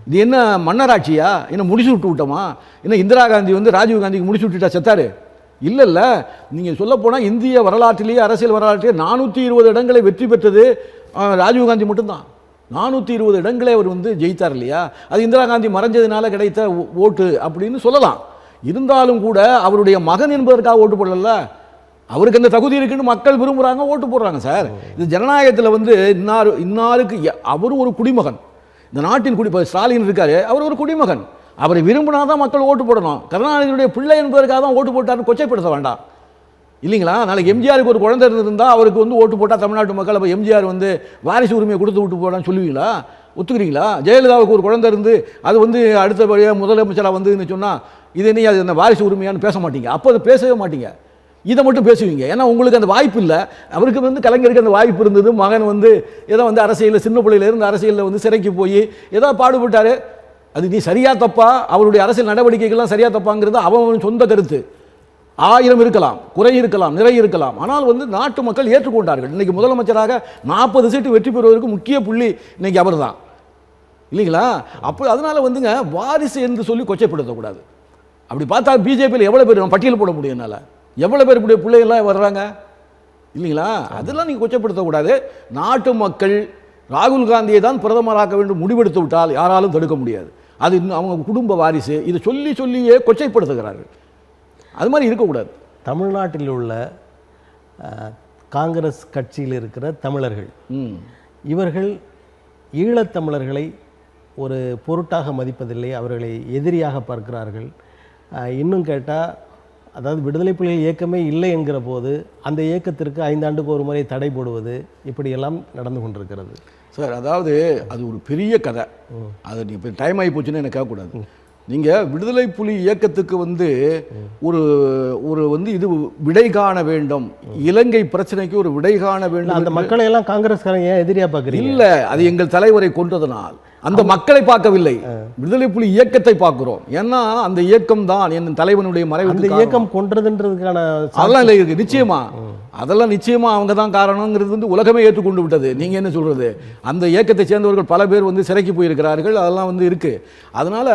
இது என்ன மன்னராட்சியா? என்ன முடிச்சு விட்டு விட்டோமா? என்ன இந்திரா காந்தி வந்து ராஜீவ் காந்திக்கு முடிச்சு விட்டுட்டா செத்தாரு? இல்ல. நீங்கள் சொல்ல போனால் இந்திய வரலாற்றிலேயே அரசியல் வரலாற்றிலேயே 420 இடங்களை வெற்றி பெற்றது ராஜீவ் காந்தி மட்டும்தான். 420 இடங்களே அவர் வந்து ஜெயித்தார் இல்லையா? அது இந்திரா காந்தி மறைஞ்சதுனால கிடைத்த ஓட்டு அப்படின்னு சொல்லலாம். இருந்தாலும் கூட அவருடைய மகன் என்பதற்காக ஓட்டு போடல. அவருக்கு அந்த தகுதி இருக்குன்னு மக்கள் விரும்புகிறாங்க, ஓட்டு போடுறாங்க சார். இது ஜனநாயகத்தில் வந்து இன்னாருக்கு அவர் ஒரு குடிமகன். இந்த நாட்டின் இப்போ ஸ்டாலின் இருக்காரு, அவர் ஒரு குடிமகன். அவரை விரும்பினா தான் மக்கள் ஓட்டு போடணும். கருணாநிதியுடைய பிள்ளை என்பதற்காக தான் ஓட்டு போட்டாருன்னு கொச்சைப்படுத்த வேண்டாம் இல்லைங்களா? நாளைக்கு எம்ஜிஆருக்கு ஒரு குழந்தை இருந்திருந்தால் அவருக்கு வந்து ஓட்டு போட்டால் தமிழ்நாட்டு மக்கள் அப்போ எம்ஜிஆர் வந்து வாரிசு உரிமையை கொடுத்து விட்டு போடான்னு சொல்லுவீங்களா? ஒத்துக்கிறீங்களா? ஜெயலலிதாவுக்கு ஒரு குழந்தை இருந்து அது வந்து அடுத்தபடியாக முதலமைச்சராக வந்துன்னு சொன்னால் இது என்ன அது அந்த வாரிசு உரிமையான்னு பேச மாட்டீங்க. அப்போ அதை பேசவே மாட்டீங்க, இதை மட்டும் பேசுவீங்க. ஏன்னா உங்களுக்கு அந்த வாய்ப்பு இல்லை. அவருக்கு வந்து கலைஞருக்கு அந்த வாய்ப்பு இருந்தது. மகன் வந்து ஏதோ வந்து அரசியலில் சின்ன பிள்ளையிலேருந்து அரசியலில் வந்து சிறைக்கு போய் ஏதோ பாடுபட்டார். அது நீ சரியா தப்பா, அவருடைய அரசியல் நடவடிக்கைகள்லாம் சரியா தப்பாங்கிறது அவன் சொந்த கருத்து. 1000 இருக்கலாம், குறை இருக்கலாம், நிறை இருக்கலாம். ஆனால் வந்து நாட்டு மக்கள் ஏற்றுக்கொண்டார்கள். இன்னைக்கு முதலமைச்சராக 40 சீட்டு வெற்றி பெறுவதற்கு முக்கிய புள்ளி இன்னைக்கு அவர் தான் இல்லைங்களா? அப்போ அதனால வந்துங்க வாரிசு என்று சொல்லி கொச்சைப்படுத்தக்கூடாது. அப்படி பார்த்தா பிஜேபியில் எவ்வளோ பேர் பட்டியல் போட முடியும், என்னால் எவ்வளோ பேர் இப்படி பிள்ளைகள்லாம் வர்றாங்க இல்லைங்களா? அதெல்லாம் நீங்கள் கொச்சைப்படுத்தக்கூடாது. நாட்டு மக்கள் ராகுல் காந்தியை தான் பிரதமராக்க வேண்டும் முடிவெடுத்து விட்டால் யாராலும் தடுக்க முடியாது. அது அவங்க குடும்ப வாரிசு, இதை சொல்லியே கொச்சைப்படுத்துகிறார்கள். அது மாதிரி இருக்கக்கூடாது. தமிழ்நாட்டில் உள்ள காங்கிரஸ் கட்சியில் இருக்கிற தமிழர்கள் இவர்கள் ஈழத்தமிழர்களை ஒரு பொருட்டாக மதிப்பதில்லை, அவர்களை எதிரியாக பார்க்கிறார்கள். இன்னும் கேட்டால், அதாவது விடுதலை புலிகள் இயக்கமே இல்லை என்கிற போது அந்த இயக்கத்திற்கு 5 ஆண்டுக்கு ஒரு முறை தடை போடுவது இப்படியெல்லாம் நடந்து கொண்டிருக்கிறது சார். அதாவது அது ஒரு பெரிய கதை. அது நீ இப்போ டைம் ஆகி போச்சுன்னு எனக்கு கேட்கக்கூடாது. நீங்கள் விடுதலை புலி இயக்கத்துக்கு வந்து ஒரு வந்து இது விடை காண வேண்டும், இலங்கை பிரச்சனைக்கு ஒரு விடை காண வேண்டும். அந்த மக்களை எல்லாம் காங்கிரஸ்காரங்க ஏன் எதிரியா பார்க்குறீங்க? இல்லை, அது எங்கள் தலைவரை கொன்றதனால் அந்த மக்களை பார்க்கவில்லை, விடுதலை புலி இயக்கத்தை பார்க்கிறோம். ஏன்னா அந்த இயக்கம் தான் என் தலைவனுடைய மறைவு. அந்த இயக்கம் கொன்றதுன்றதுக்கான அதெல்லாம் இல்லை இருக்கு நிச்சயமா. அதெல்லாம் நிச்சயமா அவங்க தான் காரணங்கிறது வந்து உலகமே ஏற்றுக்கொண்டு விட்டது. நீங்க என்ன சொல்றது? அந்த இயக்கத்தை சேர்ந்தவர்கள் பல பேர் வந்து சிறைக்கு போயிருக்கிறார்கள். அதெல்லாம் வந்து இருக்கு. அதனால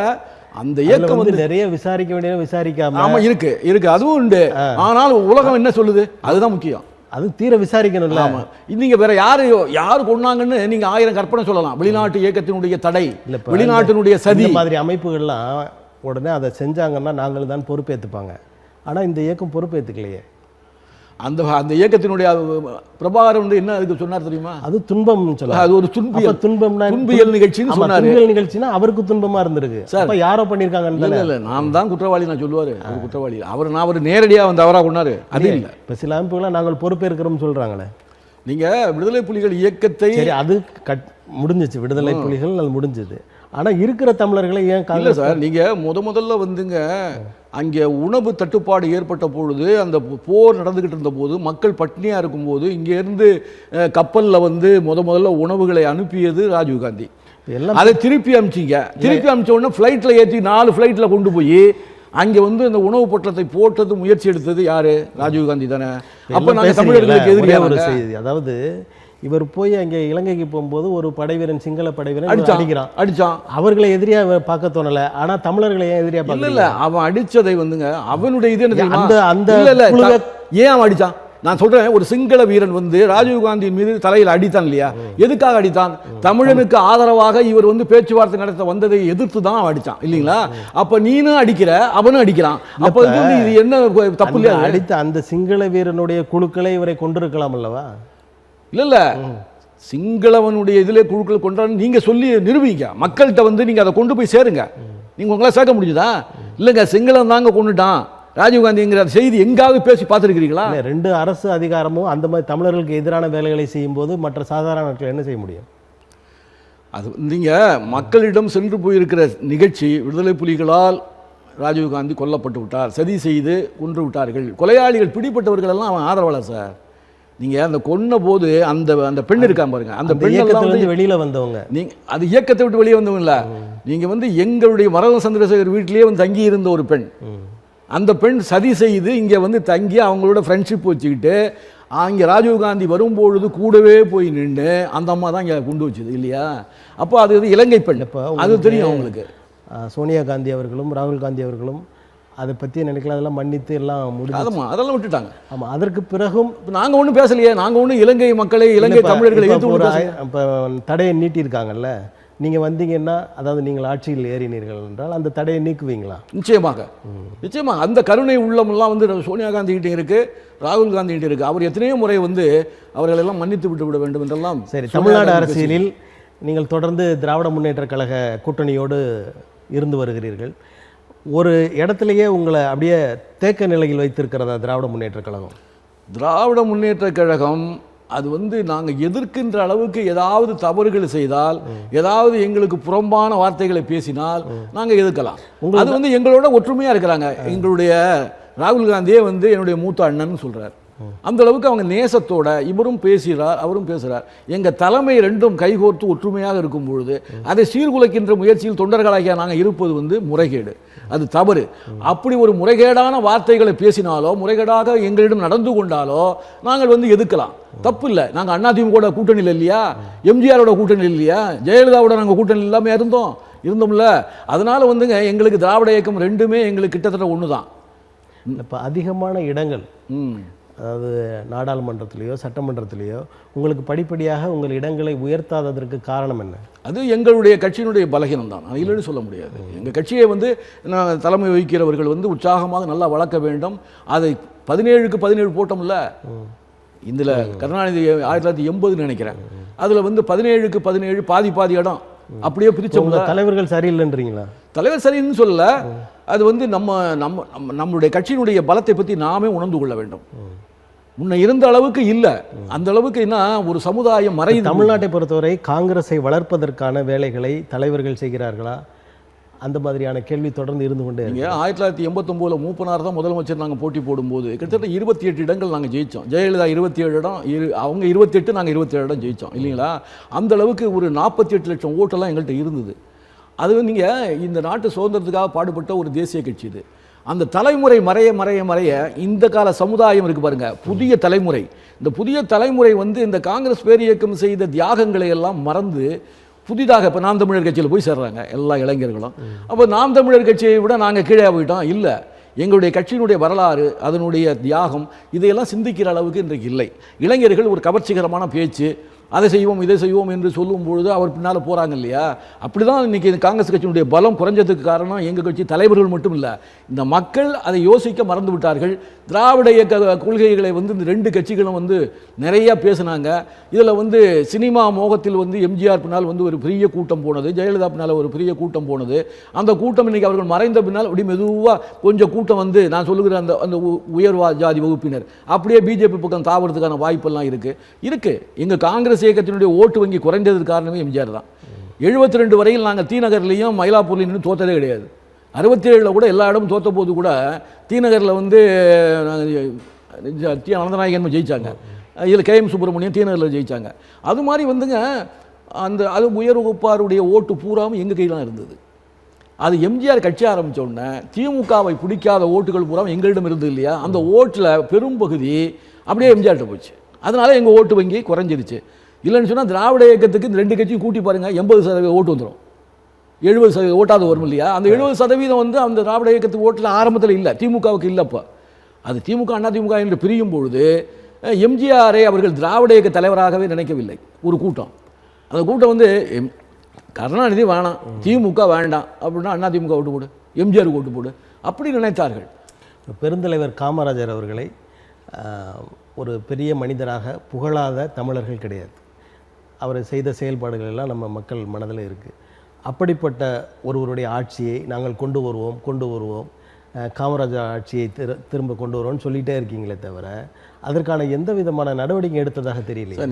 அந்த இயக்கம் வந்து நிறைய விசாரிக்க வேண்டிய விசாரிக்காம ஆமா இருக்கு அதுவும் உண்டு. ஆனால் உலகம் என்ன சொல்லுது அதுதான் முக்கியம். அது தீர விசாரிக்கணும்ல. ஆமா, நீங்க வேற யாரு கொண்டாங்கன்னு நீங்க 1000 கற்பனை சொல்லலாம். வெளிநாட்டு இயக்கத்தினுடைய தடை, வெளிநாட்டினுடைய சதி மாதிரி அமைப்புகள்லாம் உடனே அதை செஞ்சாங்கன்னா நாங்கள் தான் பொறுப்பேற்றுப்பாங்க. ஆனா இந்த இயக்கம் பொறுப்பேற்றுக்கலையே. அந்த இயக்கத்தினுடைய பிரபாகரன் வந்து என்ன அதுக்கு சொன்னார் தெரியுமா? அது துன்பம் சொல்ல, அது ஒரு துன்பியல் நிகழ்ச்சின்னு சொன்னாரு. துன்பியல் நிகழ்ச்சினா அவருக்கு துன்பமா இருந்திருக்கு. சார் யாரோ பண்ணிருக்காங்க. இல்ல நான் தான் குற்றவாளி நான் சொல்லுவாரு. அவர் குற்றவாளி நான் ஒரு நேரடியா வந்து அவரா கொண்டாரு. அது இல்ல இப்ப சில அமைப்புகளை நாங்கள் பொறுப்பேற்கிறோம் சொல்றாங்களே. நீங்க விடுதலை புலிகள் இயக்கத்தை அது முடிஞ்சிச்சு, விடுதலை புலிகள் அது முடிஞ்சது. ஆனா இருக்கிற தமிழர்களை ஏன் இல்ல சார்? நீங்க முதல்ல வந்துங்க அங்கே உணவு தட்டுப்பாடு ஏற்பட்ட பொழுது, அந்த போர் நடந்துகிட்டு இருந்த போது, மக்கள் பட்டினியாக இருக்கும்போது இங்கேருந்து கப்பலில் வந்து முதல்ல உணவுகளை அனுப்பியது ராஜீவ்காந்தி. அதை திருப்பி அனுப்பிச்சிங்க. திருப்பி அனுப்பிச்ச உடனே ஃப்ளைட்டில் ஏற்றி 4 ஃப்ளைட்டில் கொண்டு போய் அங்கே வந்து அந்த உணவு பொட்டலத்தை போட்டது முயற்சி எடுத்தது யாரு? ராஜீவ்காந்தி தானே. அப்போ நாங்கள் தமிழர்களுக்கு எதிராக ஒரு செய்தி. அதாவது இவர் போய் அங்கே இலங்கைக்கு போகும்போது ஒரு படைவீரன், சிங்கள படைவீரன் அடிச்சான். அவர்களை எதிரியா பார்க்க தோணல. ஆனா தமிழர்களை ஏன் எதிரியா பார்க்கல? இல்ல அவன் அடிச்சதை வந்துங்க அவனுடைய இது என்ன அந்த ஏன் அவன் அடிச்சான்? நான் சொல்றேன், ஒரு சிங்கள வீரன் வந்து ராஜீவ்காந்தி மீது தலையில் அடித்தான் இல்லையா? எதுக்காக அடித்தான்? தமிழனுக்கு ஆதரவாக இவர் வந்து பேச்சுவார்த்தை நடத்த வந்ததை எதிர்த்து தான் அவன் அடிச்சான் இல்லைங்களா? அப்ப நீனும் அடிக்கிற, அவனும் அடிக்கிறான். அப்ப இது என்ன தப்பு இல்லையா? அடித்த அந்த சிங்கள வீரனுடைய குழுக்களை இவரை கொண்டிருக்கலாம் அல்லவா? இல்ல சிங்களவனுடைய இதிலே குழுக்கள் கொண்டான்னு நீங்க சொல்லி நிரூபிங்க. மக்கள்கிட்ட வந்து நீங்க அதை கொண்டு போய் சேருங்க. நீங்க உங்களால் சேர்க்க முடிஞ்சுதா? இல்லைங்க சிங்களம் தாங்க கொண்டுட்டான் ராஜீவ்காந்திங்கிற செய்தி எங்காவது பேசி பார்த்துருக்கிறீங்களா? 2 அரசு அதிகாரமும் அந்த மாதிரி தமிழர்களுக்கு எதிரான வேலைகளை செய்யும் போது மற்ற சாதாரண மக்கள் என்ன செய்ய முடியும்? அது நீங்க மக்களிடம் சென்று போயிருக்கிற நிகழ்ச்சி, விடுதலை புலிகளால் ராஜீவ்காந்தி கொல்லப்பட்டு விட்டார், சதி செய்து கொன்று விட்டார்கள், கொலையாளிகள் பிடிப்பட்டவர்கள் எல்லாம் அவன் ஆதரவாளர் சார். நீங்க அந்த கொன்ன போது அந்த பெண் இருக்காம பாருங்க, அந்த பெண் வெளியில வந்தவங்க. நீங்க அது இயக்கத்தை விட்டு வெளியே வந்தவங்க இல்ல. நீங்க வந்து எங்களுடைய மரதம் சந்திரசேகர் வீட்டிலேயே வந்து தங்கி இருந்த ஒரு பெண். அந்த பெண் சதி செய்து இங்க வந்து தங்கி அவங்களோட ஃப்ரெண்ட்ஷிப் வச்சுக்கிட்டு அங்கே ராஜீவ்காந்தி வரும்பொழுது கூடவே போய் நின்று அந்த அம்மா தான் இங்கே கொண்டு வச்சுது இல்லையா? அப்போ அது இலங்கை பெண். அது தெரியும் அவங்களுக்கு. சோனியா காந்தி அவர்களும் ராகுல் காந்தி அவர்களும் அதை பற்றி நினைக்கலாம், அதெல்லாம் மன்னித்து எல்லாம் முடியும். அதெல்லாம் விட்டுட்டாங்க. ஆமாம், அதற்கு பிறகும் நாங்கள் ஒன்றும் பேசலையே. நாங்கள் ஒன்றும் இலங்கை மக்களை, இலங்கை தமிழர்களை இப்போ தடையை நீட்டியிருக்காங்கல்ல, நீங்கள் வந்தீங்கன்னா, அதாவது நீங்கள் ஆட்சியில் ஏறினீர்கள் என்றால் அந்த தடையை நீக்குவீங்களா? நிச்சயமாக, நிச்சயமாக. அந்த கருணை உள்ளமெல்லாம் வந்து சோனியா காந்தி கிட்டே இருக்கு, ராகுல் காந்தி கிட்டே இருக்கு. அவர் எத்தனையோ முறை வந்து அவர்களெல்லாம் மன்னித்து விட்டு விட வேண்டும் என்றெல்லாம். சரி, தமிழ்நாடு அரசியலில் நீங்கள் தொடர்ந்து திராவிட முன்னேற்றக் கழக கூட்டணியோடு இருந்து வருகிறீர்கள். ஒரு இடத்துலையே உங்களை அப்படியே தேக்க நிலையில் வைத்திருக்கிறதா திராவிட முன்னேற்றக் கழகம்? திராவிட முன்னேற்றக் கழகம் அது வந்து நாங்கள் எதிர்க்கின்ற அளவுக்கு ஏதாவது தவறுகள் செய்தால், ஏதாவது எங்களுக்கு புறம்பான வார்த்தைகளை பேசினால் நாங்கள் எதிர்க்கலாம். அது வந்து எங்களோட ஒற்றுமையாக இருக்கிறாங்க. எங்களுடைய ராகுல் காந்தியே வந்து என்னுடைய மூத்த அண்ணன் சொல்கிறார். அந்த அளவுக்கு அவங்க நேசத்தோட இவரும் பேசுகிறார், அவரும் பேசுகிறார். எங்கள் தலைமை ரெண்டும் கைகோர்த்து ஒற்றுமையாக இருக்கும் பொழுது அதை சீர்குலைக்கின்ற முயற்சியில் தொண்டர்களாகிய நாங்கள் இருப்பது வந்து முறைகேடு, அது தவறு. அப்படி ஒரு முறைகேடான வார்த்தைகளை பேசினாலோ, முறைகேடாக எங்களிடம் நடந்து கொண்டாலோ நாங்கள் வந்து எதிர்க்கலாம், தப்பு இல்லை. நாங்கள் அதிமுக கூட்டணியில் இல்லையா, எம்ஜிஆரோட கூட்டணியில் இல்லையா, ஜெயலலிதாவோட நாங்கள் கூட்டணி இல்லாமல் இருந்தோம்ல. அதனால வந்துங்க எங்களுக்கு திராவிட இயக்கம் ரெண்டுமே எங்களுக்கு கிட்டத்தட்ட ஒன்று தான். இப்போ அதிகமான இடங்கள், அதாவது நாடாளுமன்றத்திலேயோ சட்டமன்றத்திலேயோ உங்களுக்கு படிப்படியாக உங்கள் இடங்களை உயர்த்தாததற்கு காரணம் என்ன? அது எங்களுடைய கட்சியினுடைய பலகீனம் தான், இல்லைன்னு சொல்ல முடியாது. எங்கள் கட்சியை வந்து தலைமை வகிக்கிறவர்கள் வந்து உற்சாகமாக நல்லா வளர்க்க வேண்டும். அதை 17க்கு 17 போட்டோம்ல, இதில் கருணாநிதி 1980 நினைக்கிறேன், அதில் வந்து 17க்கு 17 பாதி இடம் அப்படியே பிரிச்சவங்க. தலைவர்கள் சரியில்லைன்றீங்களா? தலைவர் சரின்னு சொல்லல, அது வந்து நம்மளுடைய கட்சியினுடைய பலத்தை பற்றி நாமே உணர்ந்து கொள்ள வேண்டும். முன்ன இருந்த அளவுக்கு இல்லை, அந்த அளவுக்கு என்ன ஒரு சமுதாயம் மறைந்து. தமிழ்நாட்டை பொறுத்தவரை காங்கிரஸை வளர்ப்பதற்கான வேலைகளை தலைவர்கள் செய்கிறார்களா? அந்த மாதிரியான கேள்வி தொடர்ந்து இருந்து கொண்டே. 1989 மூப்பனார் தான் முதலமைச்சர் நாங்கள் போட்டி போடும்போது கிட்டத்தட்ட 28 இடங்கள் நாங்கள் ஜெயித்தோம். ஜெயலலிதா 27 இடம், அவங்க 28, நாங்கள் 27 இடம் ஜெயித்தோம் இல்லைங்களா? அந்த அளவுக்கு ஒரு 48 லட்சம் ஓட்டெல்லாம் எங்கள்கிட்ட இருந்தது. அது நீங்கள் இந்த நாட்டு சுதந்திரத்துக்காக பாடுபட்ட ஒரு தேசிய கட்சி இது. அந்த தலைமுறை மறைய இந்த கால சமுதாயம் இருக்குது பாருங்க, புதிய தலைமுறை. இந்த புதிய தலைமுறை வந்து இந்த காங்கிரஸ் பேரியக்கம் செய்த தியாகங்களை எல்லாம் மறந்து புதிதாக இப்போ நாம் தமிழர் கட்சியில் போய் சேர்றாங்க எல்லா இளைஞர்களும். அப்போ நாம் தமிழர் கட்சியை விட நாங்கள் கீழே போயிட்டோம் இல்லை. எங்களுடைய கட்சியினுடைய வரலாறு, அதனுடைய தியாகம், இதையெல்லாம் சிந்திக்கிற அளவுக்கு இன்றைக்கு இல்லை. இளைஞர்கள் ஒரு கவர்ச்சிகரமான பேச்சு, அதை செய்வோம் இதை செய்வோம் என்று சொல்லும் பொழுது அவர் பின்னால் போகிறாங்க இல்லையா? அப்படி தான் இன்றைக்கி காங்கிரஸ் கட்சியினுடைய பலம் குறைஞ்சதுக்கு காரணம் எங்கள் கட்சி தலைவர்கள் மட்டும் இல்லை, இந்த மக்கள் அதை யோசிக்க மறந்து விட்டார்கள். திராவிட இயக்க கொள்கைகளை வந்து இந்த 2 கட்சிகளும் வந்து நிறையா பேசினாங்க. இதில் வந்து சினிமா மோகத்தில் வந்து எம்ஜிஆர் பின்னால் வந்து ஒரு பெரிய கூட்டம் போனது, ஜெயலலிதா பின்னால் ஒரு பெரிய கூட்டம் போனது. அந்த கூட்டம் இன்றைக்கி அவர்கள் மறைந்த பின்னால் அப்படி மெதுவாக கொஞ்சம் கூட்டம் வந்து நான் சொல்லுகிற அந்த உயர்வா ஜாதி வகுப்பினர் அப்படியே பிஜேபி பக்கம் தாவறதுக்கான வாய்ப்பெல்லாம் இருக்குது. எங்கள் காங்கிரஸ் இயக்கத்தினுடைய ஓட்டு வங்கி குறைந்ததுக்கு காரணமே எம்ஜிஆர் தான். 72 வரையில் நாங்கள் தீநகர்லையும் மயிலாப்பூர்லையும் தோற்றதே கிடையாது. 67 கூட எல்லா இடமும் தோற்ற போது கூட தீநகரில் வந்து அனந்தநாயகன் ஜெயித்தாங்க, இதில் KM சுப்பிரமணியம் தீநகரில் ஜெயித்தாங்க. அது மாதிரி வந்துங்க அது உயர் வகுப்பாருடைய ஓட்டு பூராமல் எங்கள் கையில் தான் இருந்தது. அது எம்ஜிஆர் கட்சி ஆரம்பித்த உடனே திமுகவை பிடிக்காத ஓட்டுகள் பூராமல் எங்களிடம் இருந்தது இல்லையா? அந்த ஓட்டில் பெரும்பகுதி அப்படியே எம்ஜிஆர்கிட்ட போச்சு. அதனால எங்கள் ஓட்டு வங்கி குறைஞ்சிருச்சு. இல்லைன்னு சொன்னால் திராவிட இயக்கத்துக்கு இந்த 2 கட்சியும் கூட்டி பாருங்கள், 80% ஓட்டு வந்துடும். 70% ஓட்டாவது வரும் இல்லையா? அந்த 70% வந்து அந்த திராவிட இயக்கத்துக்கு ஓட்டில் ஆரம்பத்தில் இல்லை, திமுகவுக்கு இல்லைப்போ. அது திமுக அதிமுக என்று பிரியும் பொழுது எம்ஜிஆரை அவர்கள் திராவிட இயக்க தலைவராகவே நினைக்கவில்லை. ஒரு கூட்டம், அந்த கூட்டம் வந்து கருணாநிதி வேணாம், திமுக வேண்டாம் அப்படின்னா அதிமுக ஓட்டு போடு, எம்ஜிஆருக்கு ஓட்டு போடு அப்படி நினைத்தார்கள். பெருந்தலைவர் காமராஜர் அவர்களை ஒரு பெரிய மனிதராக புகழாத தமிழர்கள் கிடையாது. அவர் செய்த செயல்பாடுகள் எல்லாம் நம்ம மக்கள் மனதில் இருக்குது. அப்படிப்பட்ட ஒருவருடைய ஆட்சியை நாங்கள் கொண்டு வருவோம், காமராஜர் ஆட்சியை திரும்ப கொண்டு வருவோம்னு சொல்லிகிட்டே இருக்கீங்களே தவிர அதற்கான எந்த விதமான நடவடிக்கை எடுத்ததாக தெரியல.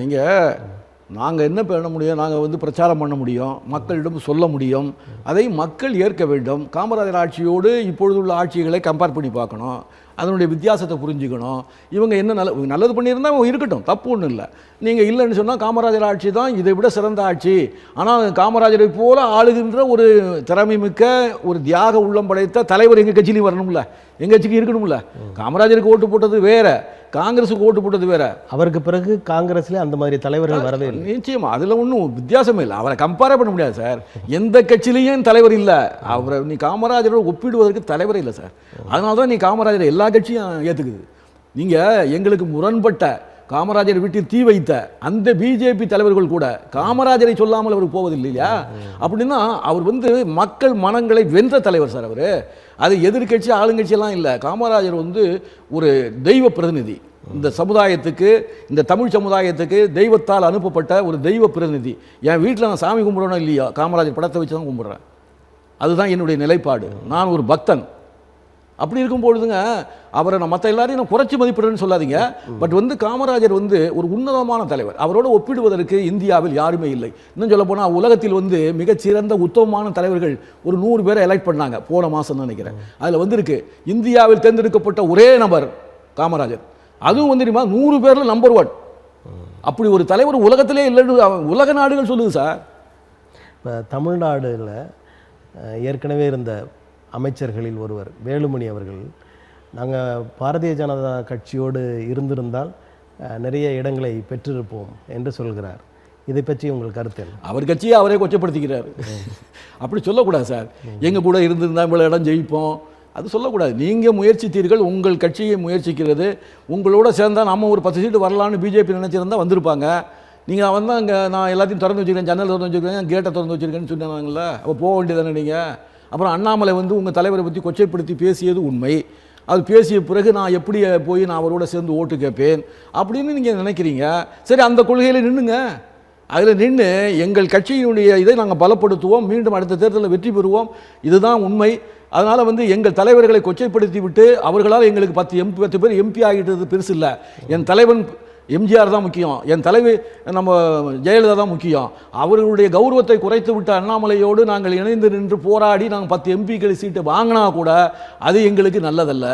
நாங்கள் என்ன பண்ண முடியும்? நாங்கள் வந்து பிரச்சாரம் பண்ண முடியும், மக்களிடம் சொல்ல முடியும், அதை மக்கள் ஏற்க வேண்டும். காமராஜர் ஆட்சியோடு இப்பொழுதுள்ள ஆட்சிகளை கம்பேர் பண்ணி பார்க்கணும், அதனுடைய வித்தியாசத்தை புரிஞ்சுக்கணும். இவங்க என்ன நல்லது பண்ணியிருந்தால் இருக்கட்டும், தப்பு ஒன்றும் இல்லை. நீங்கள் இல்லைன்னு சொன்னால் காமராஜர் ஆட்சி தான் இதை விட சிறந்த ஆட்சி. ஆனால் காமராஜரை போல ஆளுகின்ற ஒரு திறமை மிக்க ஒரு தியாக உள்ளம் படைத்த தலைவர் எங்கள் கட்சியிலையும் வரணும்ல, எங்கள் கட்சிக்கு இருக்கணும்ல. காமராஜருக்கு ஓட்டு போட்டது வேற, காங்கிரஸுக்கு ஓட்டு போட்டது வேற. அவருக்கு பிறகு காங்கிரஸ்ல அந்த மாதிரி தலைவர்கள் வரவே இல்லை. நிச்சயமா அதில் ஒன்றும் வித்தியாசமே இல்லை. அவரை கம்பேர் பண்ண முடியாது சார். எந்த கட்சியிலையும் தலைவர் இல்லை. அவரை நீ காமராஜரோட ஒப்பிடுவதற்கு தலைவரே இல்லை சார். அதனால தான் நீ காமராஜரை எல்லா கட்சியும் ஏற்றுக்குது. நீங்கள் எங்களுக்கு முரண்பட்ட காமராஜர் வீட்டில் தீ வைத்த அந்த பிஜேபி தலைவர்கள் கூட காமராஜரை சொல்லாமல் அவர் போவதில்லை இல்லையா? அப்படின்னா அவர் வந்து மக்கள் மனங்களை வென்ற தலைவர் சார். அவர் அது எதிர்கட்சி ஆளுங்கட்சியெல்லாம் இல்லை. காமராஜர் வந்து ஒரு தெய்வ பிரதிநிதி. இந்த சமுதாயத்துக்கு, இந்த தமிழ் சமுதாயத்துக்கு தெய்வத்தால் அனுப்பப்பட்ட ஒரு தெய்வ பிரதிநிதி. என் வீட்டில் நான் சாமி கும்பிட்றோனோ இல்லையோ, காமராஜர் படத்தை வச்சு தான் கும்பிட்றேன். அதுதான் என்னுடைய நிலைப்பாடு. நான் ஒரு பக்தன். அப்படி இருக்கும்பொழுதுங்க அவரை நான் மற்ற எல்லாரையும் நான் குறைச்சி மதிப்பிடுறேன்னு சொல்லாதீங்க. பட் காமராஜர் ஒரு உன்னதமான தலைவர். அவரோட ஒப்பிடுவதற்கு இந்தியாவில் யாருமே இல்லை. இன்னும் சொல்ல போனால் உலகத்தில் மிகச்சிறந்த உத்தமமான தலைவர்கள் ஒரு 100 பேரை எலெக்ட் பண்ணாங்க போன மாதம் நினைக்கிறேன். அதில் இருக்கு இந்தியாவில் தேர்ந்தெடுக்கப்பட்ட ஒரே நபர் காமராஜர். அதுவும் தெரியுமா 100 பேரில் நம்பர் 1. அப்படி ஒரு தலைவர் உலகத்திலே இல்லைன்னு உலக நாடுகள் சொல்லுது சார். இப்போ தமிழ்நாடுல ஏற்கனவே இருந்த அமைச்சர்களில் ஒருவர் வேலுமணி அவர்கள், நாங்கள் பாரதிய ஜனதா கட்சியோடு இருந்திருந்தால் நிறைய இடங்களை பெற்றிருப்போம் என்று சொல்கிறார். இதை பற்றி உங்கள் கருத்து என்ன? அவர் கட்சியை அவரே கொச்சப்படுத்திக்கிறார். அப்படி சொல்லக்கூடாது சார். எங்கள் கூட இருந்திருந்தால் இவ்வளோ இடம் ஜெயிப்போம் அது சொல்லக்கூடாது. நீங்கள் முயற்சித்தீர்கள், உங்கள் கட்சியை முயற்சிக்கிறது. உங்களோட சேர்ந்தால் நம்ம ஒரு 10 சீட்டு வரலான்னு பிஜேபி நினச்சிருந்தால் வந்திருப்பாங்க. நீங்கள் அங்கே நான் எல்லாத்தையும் திறந்து வச்சுருக்கேன், ஜன்னல் திறந்து வச்சுருக்கேன், கேட்டை திறந்து வச்சுருக்கேன்னு சொன்னாங்கல்ல, அப்போ போக வேண்டியதானே நீங்கள். அப்புறம் அண்ணாமலை உங்கள் தலைவரை பற்றி கொச்சைப்படுத்தி பேசியது உண்மை. அது பேசிய பிறகு நான் எப்படி போய் நான் அவரோட சேர்ந்து ஓட்டு கேட்பேன் அப்படின்னு நீங்கள் நினைக்கிறீங்க. சரி, அந்த கொள்கையில் நின்றுங்க. அதில் நின்று எங்கள் கட்சியினுடைய இதை நாங்கள் பலப்படுத்துவோம், மீண்டும் அடுத்த தேர்தலில் வெற்றி பெறுவோம், இதுதான் உண்மை. அதனால் எங்கள் தலைவர்களை கொச்சைப்படுத்தி விட்டு அவர்களால் எங்களுக்கு 10 பேர் எம்பி ஆகிட்டது பெருசு இல்லை. என் தலைவன் எம்ஜிஆர் தான் முக்கியம், என் தலைவி நம்ம ஜெயலலிதா தான் முக்கியம். அவர்களுடைய கௌரவத்தை குறைத்து விட்ட அண்ணாமலையோடு நாங்கள் இணைந்து நின்று போராடி நாங்கள் 10 எம்பிக்கள் சீட்டை வாங்கினா கூட அது எங்களுக்கு நல்லதல்ல.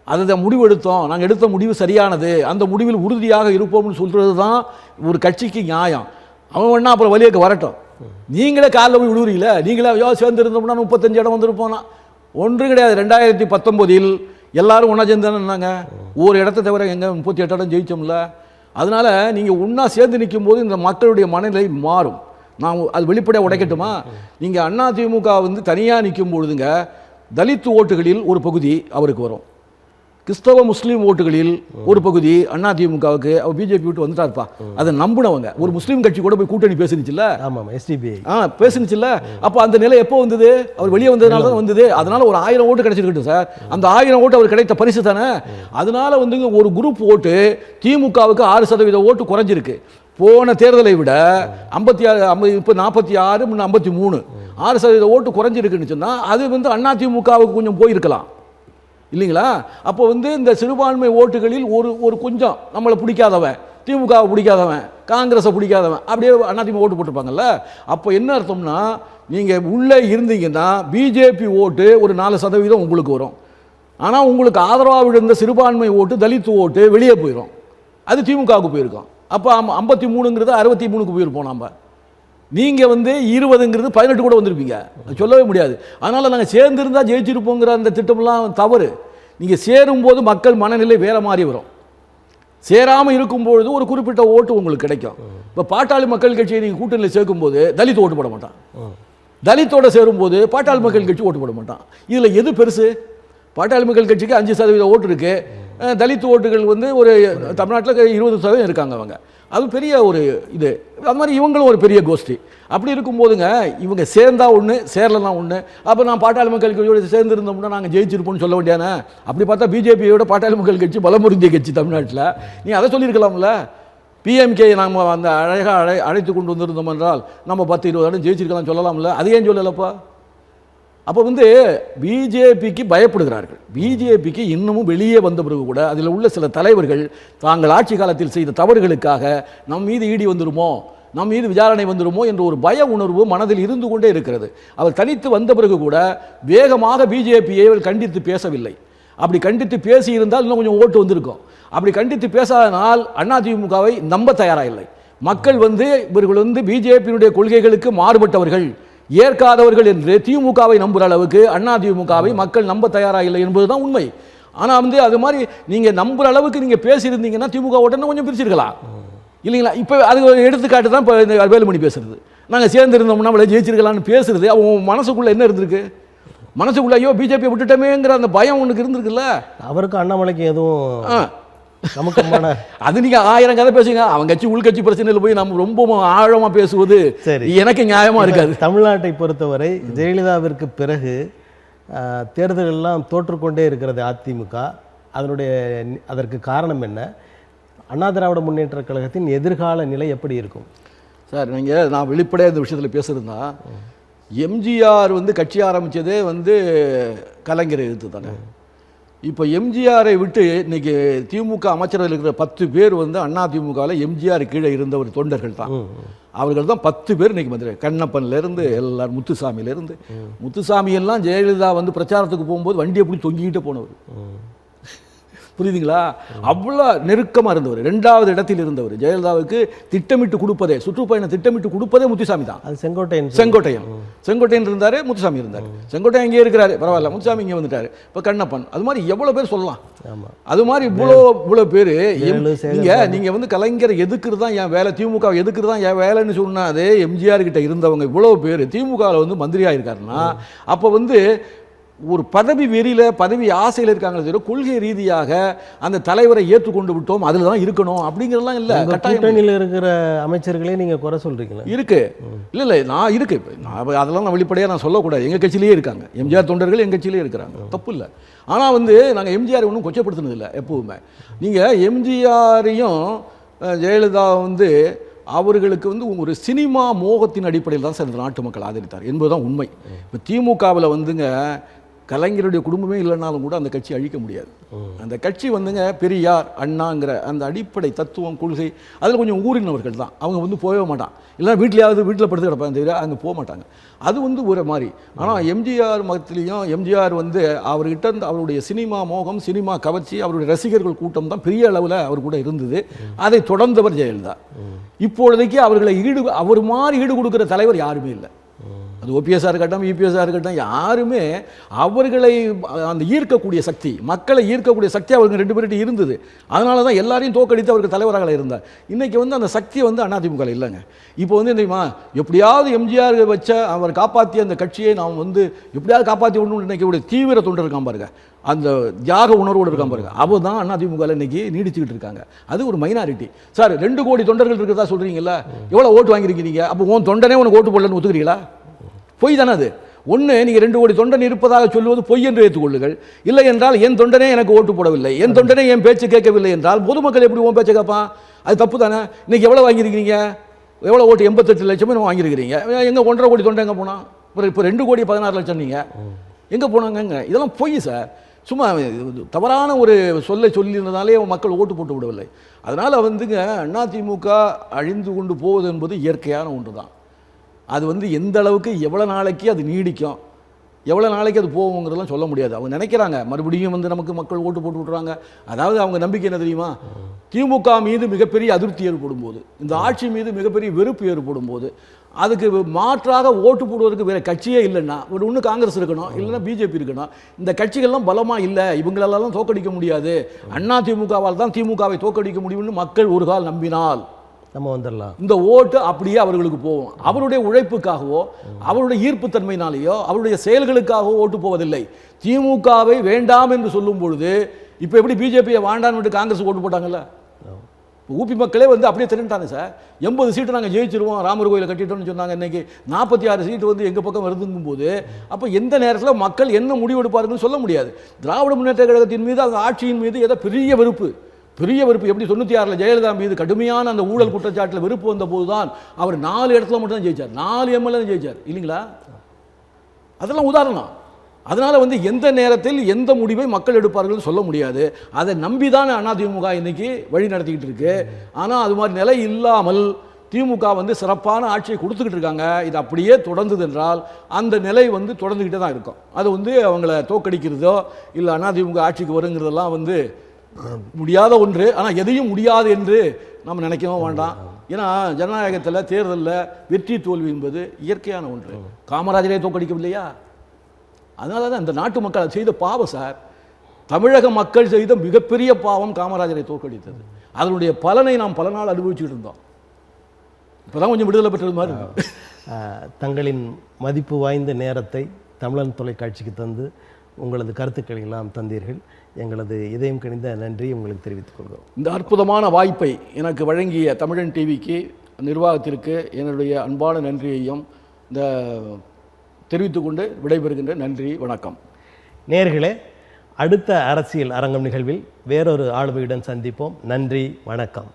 அதை முடிவெடுத்தோம், நாங்கள் எடுத்த முடிவு சரியானது, அந்த முடிவில் உறுதியாக இருப்போம்னு சொல்கிறது தான் ஒரு கட்சிக்கு நியாயம். அவன் வேணா அப்புறம் வழியேக்க வரட்டும். நீங்களே காலில் போய் விடுவீங்களே, நீங்களே சேர்ந்துருந்தோம்னா 35 இடம் வந்துருப்போனா. ஒன்றும் கிடையாது. 2019 எல்லாரும் ஒன்றா சேர்ந்து தானே இருந்தாங்க. ஒரு இடத்த தவிர எங்கே 38 இடம் ஜெயிச்சோம்ல. அதனால் நீங்கள் ஒன்றா சேர்ந்து நிற்கும் போது இந்த மக்களுடைய மனநிலை மாறும். நான் அது வெளிப்படையாக உடைக்கட்டுமா? நீங்கள் அதிமுக தனியாக நிற்கும் பொழுதுங்க தலித் ஓட்டுகளில் ஒரு பகுதி அவருக்கு வரும், கிறிஸ்தவ முஸ்லீம் ஓட்டுகளில் ஒரு பகுதி அதிமுகவுக்கு. அவர் பிஜேபி விட்டு வந்துட்டாருப்பா, அதை நம்பினவங்க. ஒரு முஸ்லீம் கட்சி கூட போய் கூட்டணி பேசுனுச்சுல்ல, பேசுனுச்சுல்ல. அப்போ அந்த நிலை எப்போ வந்தது? அவர் வெளியே வந்ததுனால தான் வந்தது. அதனால ஒரு 1000 ஓட்டு கிடைச்சிருக்கட்டும் சார், அந்த 1000 ஓட்டு அவர் கிடைத்த பரிசு தானே. அதனால ஒரு குரூப் ஓட்டு திமுகவுக்கு 6% ஓட்டு குறைஞ்சிருக்கு. போன தேர்தலை விட 56, இப்போ 46, 53, 6% ஓட்டு குறைஞ்சிருக்குன்னு சொன்னால் அது அதிமுகவுக்கு கொஞ்சம் போயிருக்கலாம் இல்லைங்களா? அப்போ இந்த சிறுபான்மை ஓட்டுகளில் ஒரு கொஞ்சம் நம்மளை பிடிக்காதவன், திமுகவை பிடிக்காதவன், காங்கிரஸை பிடிக்காதவன், அப்படியே அதிமுக ஓட்டு போட்டிருப்பாங்கல்ல. அப்போ என்ன அர்த்தம்னா, நீங்கள் உள்ளே இருந்தீங்கன்னா பிஜேபி ஓட்டு ஒரு 4% உங்களுக்கு வரும். ஆனால் உங்களுக்கு ஆதரவாக இருந்த சிறுபான்மை ஓட்டு, தலித் ஓட்டு வெளியே போயிடும். அது திமுகவுக்கு போயிருக்கோம். அப்போ 53ங்கிறது 63க்கு போயிருப்போம். நம்ம நீங்கள் 20ங்கிறது 18 கூட வந்திருப்பீங்க, சொல்லவே முடியாது. அதனால் நாங்கள் சேர்ந்துருந்தால் ஜெயிச்சிருப்போங்கிற அந்த திட்டம்லாம் தவறு. நீங்கள் சேரும்போது மக்கள் மனநிலை வேற மாதிரி வரும். சேராமல் இருக்கும்பொழுது ஒரு குறிப்பிட்ட ஓட்டு உங்களுக்கு கிடைக்கும். இப்போ பாட்டாளி மக்கள் கட்சியை நீங்கள் கூட்டணியில் சேர்க்கும்போது தலித் ஓட்டு போட மாட்டான், தலித்தோடு சேரும்போது பாட்டாளி மக்கள் கட்சி ஓட்டு போட மாட்டான். இதில் எது பெருசு? பாட்டாளி மக்கள் கட்சிக்கு 5% ஓட்டு இருக்குது, தலித் ஓட்டுகள் ஒரு தமிழ்நாட்டில் 20% இருக்காங்க அவங்க. அது பெரிய ஒரு இது. அது மாதிரி இவங்களும் ஒரு பெரிய கோஷ்டி. அப்படி இருக்கும்போதுங்க இவங்க சேர்ந்தா ஒன்று, சேரலன்னா ஒன்று. அப்போ நான் பாட்டாளி மக்கள் கட்சியோடு சேர்ந்துருந்தோம்னா நாங்கள் ஜெயிச்சிருப்போம்னு சொல்ல வேண்டியானே. அப்படி பார்த்தா பிஜேபியோட பாட்டாளி மக்கள் கட்சி பலமுறிஞ்சிய கட்சி தமிழ்நாட்டில். நீ அதை சொல்லியிருக்கலாம்ல. பிஎம்கே நம்ம அந்த அழகாக அழைத்து கொண்டு வந்திருந்தோம் என்றால் நம்ம 10-20 இடம் ஜெயிச்சிருக்கலாம் சொல்லலாம்ல. அது ஏன் சொல்லலப்பா? அப்போ பிஜேபிக்கு பயப்படுகிறார்கள். பிஜேபிக்கு இன்னமும் வெளியே வந்த பிறகு கூட அதில் உள்ள சில தலைவர்கள் தாங்கள் ஆட்சி காலத்தில் செய்த தவறுகளுக்காக நம் மீது ஈடி வந்துருமோ, நம் மீது விசாரணை வந்துருமோ என்ற ஒரு பய உணர்வு மனதில் இருந்து கொண்டே இருக்கிறது. அவர் தனித்து வந்த பிறகு கூட வேகமாக பிஜேபியை கண்டித்து பேசவில்லை. அப்படி கண்டித்து பேசியிருந்தால் இன்னும் கொஞ்சம் ஓட்டு வந்திருக்கும். அப்படி கண்டித்து பேசாதனால் அதிமுகவை நம்ப தயாராக இல்லை மக்கள். இவர்கள் பிஜேபியினுடைய கொள்கைகளுக்கு மாறுபட்டவர்கள், ஏற்காதவர்கள் என்று திமுகவை நம்புகிற அளவுக்கு அதிமுகவை மக்கள் நம்ப தயாராக இல்லை என்பதுதான் உண்மை. ஆனால் அது மாதிரி நீங்கள் நம்புகிற அளவுக்கு நீங்கள் பேசியிருந்தீங்கன்னா திமுக உடனே கொஞ்சம் பிரிச்சிருக்கலாம் இல்லைங்களா? இப்போ அது எடுத்துக்காட்டு தான் இப்போ இந்த வேலுமணி பேசுறது. நாங்கள் சேர்ந்துருந்தோம்னா நம்மளை ஜெயிச்சிருக்கலாம்னு பேசுறது. அவங்க மனசுக்குள்ளே என்ன இருந்திருக்கு? மனசுக்குள்ள ஐயோ பிஜேபி விட்டுட்டோமேங்கிற அந்த பயம் ஒன்றுக்கு இருந்திருக்குல்ல. அவருக்கு அண்ணாமலைக்கு எதுவும் அது நீங்க 1000 கதை பேசுங்க, அவங்க கட்சி உள்கட்சி பிரச்சனையில் போய் நம்ம ரொம்ப ஆழமா பேசுவது எனக்கு நியாயமா இருக்காது. தமிழ்நாட்டை பொறுத்தவரை ஜெயலலிதாவிற்கு பிறகு தேர்தல் எல்லாம் தோற்றுக்கொண்டே இருக்கிறது அதிமுக. அதற்கு காரணம் என்ன? அண்ணா திராவிட முன்னேற்றக் கழகத்தின் எதிர்கால நிலை எப்படி இருக்கும்? சார், நான் வெளிப்படையாக இந்த விஷயத்தில் பேசுகிறேன்னா, எம்ஜிஆர் கட்சி ஆரம்பித்ததே கலைஞரை எதிர்த்து தானே. இப்போ எம்ஜிஆரை விட்டு இன்னைக்கு திமுக அமைச்சர்கள் இருக்கிற 10 பேர் அண்ணா திமுகவில் எம்ஜிஆர் கீழே இருந்த ஒரு தொண்டர்கள் தான். அவர்கள் தான் 10 பேர் இன்னைக்கு மந்திரி. கண்ணப்பன்லேருந்து எல்லாரும், முத்துசாமி எல்லாம் ஜெயலலிதா பிரச்சாரத்துக்கு போகும்போது வண்டியை எப்படி தொங்கிக்கிட்டே போனவர். புரியுதுங்களா? அவ்வளோ நெருக்கமாக இருந்தவர். 2வது இடத்தில் இருந்தவர். ஜெயலலிதாவுக்கு திட்டமிட்டு கொடுப்பதே, சுற்றுப்பயணம் திட்டமிட்டு கொடுப்பதே முத்துசாமி தான். அது செங்கோட்டையன் இருந்தார், முத்துசாமி இருந்தார். செங்கோட்டையன் இங்கே இருக்கிறாரு, பரவாயில்ல, முத்துசாமி இங்கே வந்துட்டார். இப்போ கண்ணப்பன், அது மாதிரி எவ்வளோ பேர் சொல்லலாம். அது மாதிரி இவ்வளோ பேர். நீங்கள் கலைஞரை எதுக்குறது தான் என் வேலை, திமுக எதுக்குறது தான் என் வேலைன்னு சொன்னால், அதே எம்ஜிஆர் கிட்ட இருந்தவங்க இவ்வளோ பேர் திமுகவில் மந்திரியாக இருக்காருன்னா, அப்போ ஒரு பதவி வெறியில், பதவி ஆசையில் இருக்காங்களே தவிர கொள்கை ரீதியாக அந்த தலைவரை ஏற்றுக்கொண்டு விட்டோம், அதில் தான் இருக்கணும் அப்படிங்கிறதெல்லாம் இல்லை. கூட்டணியில் இருக்கிற அமைச்சர்களே நீங்கள் குறை சொல்கிறீங்களா? இருக்கு, இல்லை நான் இருக்கு. அதெல்லாம் நான் வெளிப்படையாக நான் சொல்லக்கூடாது. எங்கள் கட்சியிலேயே இருக்காங்க எம்ஜிஆர் தொண்டர்கள், எங்கள் கட்சியிலே இருக்கிறாங்க, தப்பு இல்லை. ஆனால் நாங்கள் எம்ஜிஆர் ஒன்றும் கொச்சப்படுத்தினது இல்லை. எப்பவுமே நீங்கள் எம்ஜிஆரையும் ஜெயலலிதா அவர்களுக்கு ஒரு சினிமா மோகத்தின் அடிப்படையில் தான் சார் இந்த நாட்டு மக்கள் ஆதரித்தார் என்பதுதான் உண்மை. இப்போ திமுகவில் கலைஞருடைய குடும்பமே இல்லைனாலும் கூட அந்த கட்சி அழிக்க முடியாது. அந்த கட்சி பெரியார், அண்ணாங்கிற அந்த அடிப்படை தத்துவம், கொள்கை அதில் கொஞ்சம் ஊறினவர்கள் தான். அவங்க போகவே மாட்டான், இல்லைன்னா வீட்டில் படுத்து கிடப்பாங்க தவிர அங்கே போக மாட்டாங்க. அது ஒரு மாதிரி. ஆனால் எம்ஜிஆர் மதத்திலையும் எம்ஜிஆர் அவர்கிட்ட இருந்து அவருடைய சினிமா மோகம், சினிமா கவர்ச்சி, அவருடைய ரசிகர்கள் கூட்டம் தான் பெரிய அளவில் அவர் கூட இருந்தது. அதை தொடர்ந்தவர் ஜெயலலிதா. இப்பொழுதைக்கு அவர்களை அவர் மாதிரி ஈடு கொடுக்குற தலைவர் யாருமே இல்லை. அது ஓபிஎஸ்ஆர் இருக்கட்டும், இபிஎஸ்ஆர் இருக்கட்டும், யாருமே அவர்களை அந்த ஈர்க்கக்கூடிய சக்தி, மக்களை ஈர்க்கக்கூடிய சக்தி அவருக்கு 2 பேர்கிட்ட இருந்தது. அதனால தான் எல்லாரையும் தோக்கடித்து அவருக்கு தலைவராக இருந்தார். இன்றைக்கி அந்த சக்தி அதிமுக இல்லைங்க. இப்போ தெரியுமா, எப்படியாவது எம்ஜிஆர் வச்ச அவர் காப்பாற்றிய அந்த கட்சியை நாம் எப்படியாவது காப்பாற்றி விடணும்னு நினைக்கக்கூடிய தீவிர தொண்டர் இருக்கான் பாருங்க, அந்த தியாக உணர்வோடு இருக்கான் பாருங்க, அவ தான் அதிமுக இன்னைக்கு நீடிச்சுக்கிட்டு இருக்காங்க. அது ஒரு மைனாரிட்டி. சார், 2 கோடி தொண்டர்கள் இருக்கிறதா சொல்கிறீங்களா? எவ்வளோ ஓட்டு வாங்கியிருக்கீங்க? அப்போ உன் தொண்டனே உனக்கு ஓட்டு போடலன்னு ஒத்துக்கிறீங்களா? பொய் தானே அது. ஒன்று, நீங்கள் 2 கோடி தொண்டன் இருப்பதாக சொல்லுவது பொய் என்று ஏற்றுக்கொள்ளுங்கள். இல்லை என்றால் என் தொண்டனே எனக்கு ஓட்டு போடவில்லை, என் தொண்டனே என் பேச்சு கேட்கவில்லை என்றால் பொதுமக்கள் எப்படி உன் பேச்சை கேட்பான்? அது தப்பு தானே. இன்னைக்கு எவ்வளோ வாங்கியிருக்கீங்க? எவ்வளோ ஓட்டு? 88 லட்சம் வாங்கியிருக்கிறீங்க. எங்கே 1.5 கோடி தொண்டை எங்கே போனால்? இப்போ 2 கோடி 16 லட்சம் நீங்கள் எங்கே போனாங்க? இதெல்லாம் பொய் சார். சும்மா தவறான ஒரு சொல்லை சொல்லியிருந்ததாலே மக்கள் ஓட்டு போட்டு விடவில்லை. அதனால் அதிமுக அழிந்து கொண்டு போவது என்பது இயற்கையான ஒன்று தான். அது எந்த அளவுக்கு, எவ்வளோ நாளைக்கு அது நீடிக்கும், எவ்வளோ நாளைக்கு அது போகுங்கிறதெல்லாம் சொல்ல முடியாது. அவங்க நினைக்கிறாங்க மறுபடியும் நமக்கு மக்கள் ஓட்டு போட்டு விட்றாங்க. அதாவது அவங்க நம்பிக்கை என்ன தெரியுமா? திமுக மீது மிகப்பெரிய அதிருப்தி ஏற்படும் போது, இந்த ஆட்சி மீது மிகப்பெரிய வெறுப்பு ஏற்படும் போது, அதுக்கு மாற்றாக ஓட்டு போடுவதற்கு வேறு கட்சியே இல்லைன்னா, ஒன்று காங்கிரஸ் இருக்கணும், இல்லைன்னா பிஜேபி இருக்கணும். இந்த கட்சிகள்லாம் பலமாக இல்லை, இவங்களெல்லாம் தோக்கடிக்க முடியாது, அண்ணா திமுகவால் தான் திமுகவை தோக்கடிக்க முடியும்னு மக்கள் ஒரு கால் நம்பினால் நம்ம வந்துடலாம். இந்த ஓட்டு அப்படியே அவர்களுக்கு போகும். அவருடைய உழைப்புக்காகவோ, அவருடைய ஈர்ப்புத்தன்மையினாலேயோ, அவருடைய செயல்களுக்காகவோ ஓட்டு போவதில்லை. திமுகவை வேண்டாம் என்று சொல்லும் பொழுது, இப்போ எப்படி பிஜேபியை வேண்டான்னு காங்கிரஸ் ஓட்டு போட்டாங்கல்ல, ஊபி மக்களே அப்படியே திரண்டாங்க சார். 80 சீட்டு நாங்கள் ஜெயிச்சிருவோம், ராமர் கோயிலை கட்டிட்டோம்னு சொன்னாங்க. இன்னைக்கு 46 சீட்டு எங்கள் பக்கம் வருதுங்கும் போது, அப்போ எந்த நேரத்தில் மக்கள் என்ன முடிவெடுப்பாருன்னு சொல்ல முடியாது. திராவிட முன்னேற்ற கழகத்தின் மீது, அந்த ஆட்சியின் மீது ஏதோ பெரிய வெறுப்பு. எப்படி 96 ஜெயலலிதா மீது கடுமையான அந்த ஊழல் குற்றச்சாட்டில் வெறுப்பு வந்த போதுதான் அவர் 4 இடத்துல மட்டும் தான் ஜெயிச்சார், 4 எம்எல்ஏ ஜெயிச்சார் இல்லைங்களா? அதெல்லாம் உதாரணம். அதனால எந்த நேரத்தில் எந்த முடிவை மக்கள் எடுப்பார்கள் சொல்ல முடியாது. அதை நம்பிதான் அதிமுக இன்னைக்கு வழி நடத்திக்கிட்டு இருக்கு. ஆனால் அது மாதிரி நிலை இல்லாமல் திமுக சிறப்பான ஆட்சியை கொடுத்துக்கிட்டு இருக்காங்க. இது அப்படியே தொடர்ந்தது என்றால் அந்த நிலை தொடர்ந்துக்கிட்டே தான் இருக்கும். அது அவங்கள தோக்கடிக்கிறதோ இல்லை அதிமுக ஆட்சிக்கு வருங்கிறதெல்லாம் முடியாத ஒன்று. ஆனால் எதையும் முடியாது என்று நம்ம நினைக்கவும் வேண்டாம். ஏன்னா ஜனநாயகத்தில் தேர்தலில் வெற்றி தோல்வி என்பது இயற்கையான ஒன்று. காமராஜரே தோக்கடிக்கவில்லையா? அதனால தான் இந்த நாட்டு மக்கள் செய்த பாவம் சார், தமிழக மக்கள் செய்த மிகப்பெரிய பாவம் காமராஜரை தோற்கடித்தது. அதனுடைய பலனை நாம் பல நாள் அனுபவிச்சுட்டு இருந்தோம். இப்போதான் கொஞ்சம் விடுதலை பெற்றது மாதிரி. தங்களின் மதிப்பு வாய்ந்த நேரத்தை தமிழன் தொலைக்காட்சிக்கு தந்து உங்களது கருத்துக்களை எல்லாம் தந்தீர்கள். எங்களது இதயம் கனிந்த நன்றி உங்களுக்கு தெரிவித்துக் கொள்கிறோம். இந்த அற்புதமான வாய்ப்பை எனக்கு வழங்கிய தமிழன் டிவிக்கு, நிர்வாகத்திற்கு என்னுடைய அன்பான நன்றியையும் தெரிவித்துக்கொண்டு விடைபெறுகின்ற. நன்றி, வணக்கம். நேயர்களே, அடுத்த அரசியல் அரங்கம் நிகழ்வில் வேறொரு ஆளுமையுடன் சந்திப்போம். நன்றி, வணக்கம்.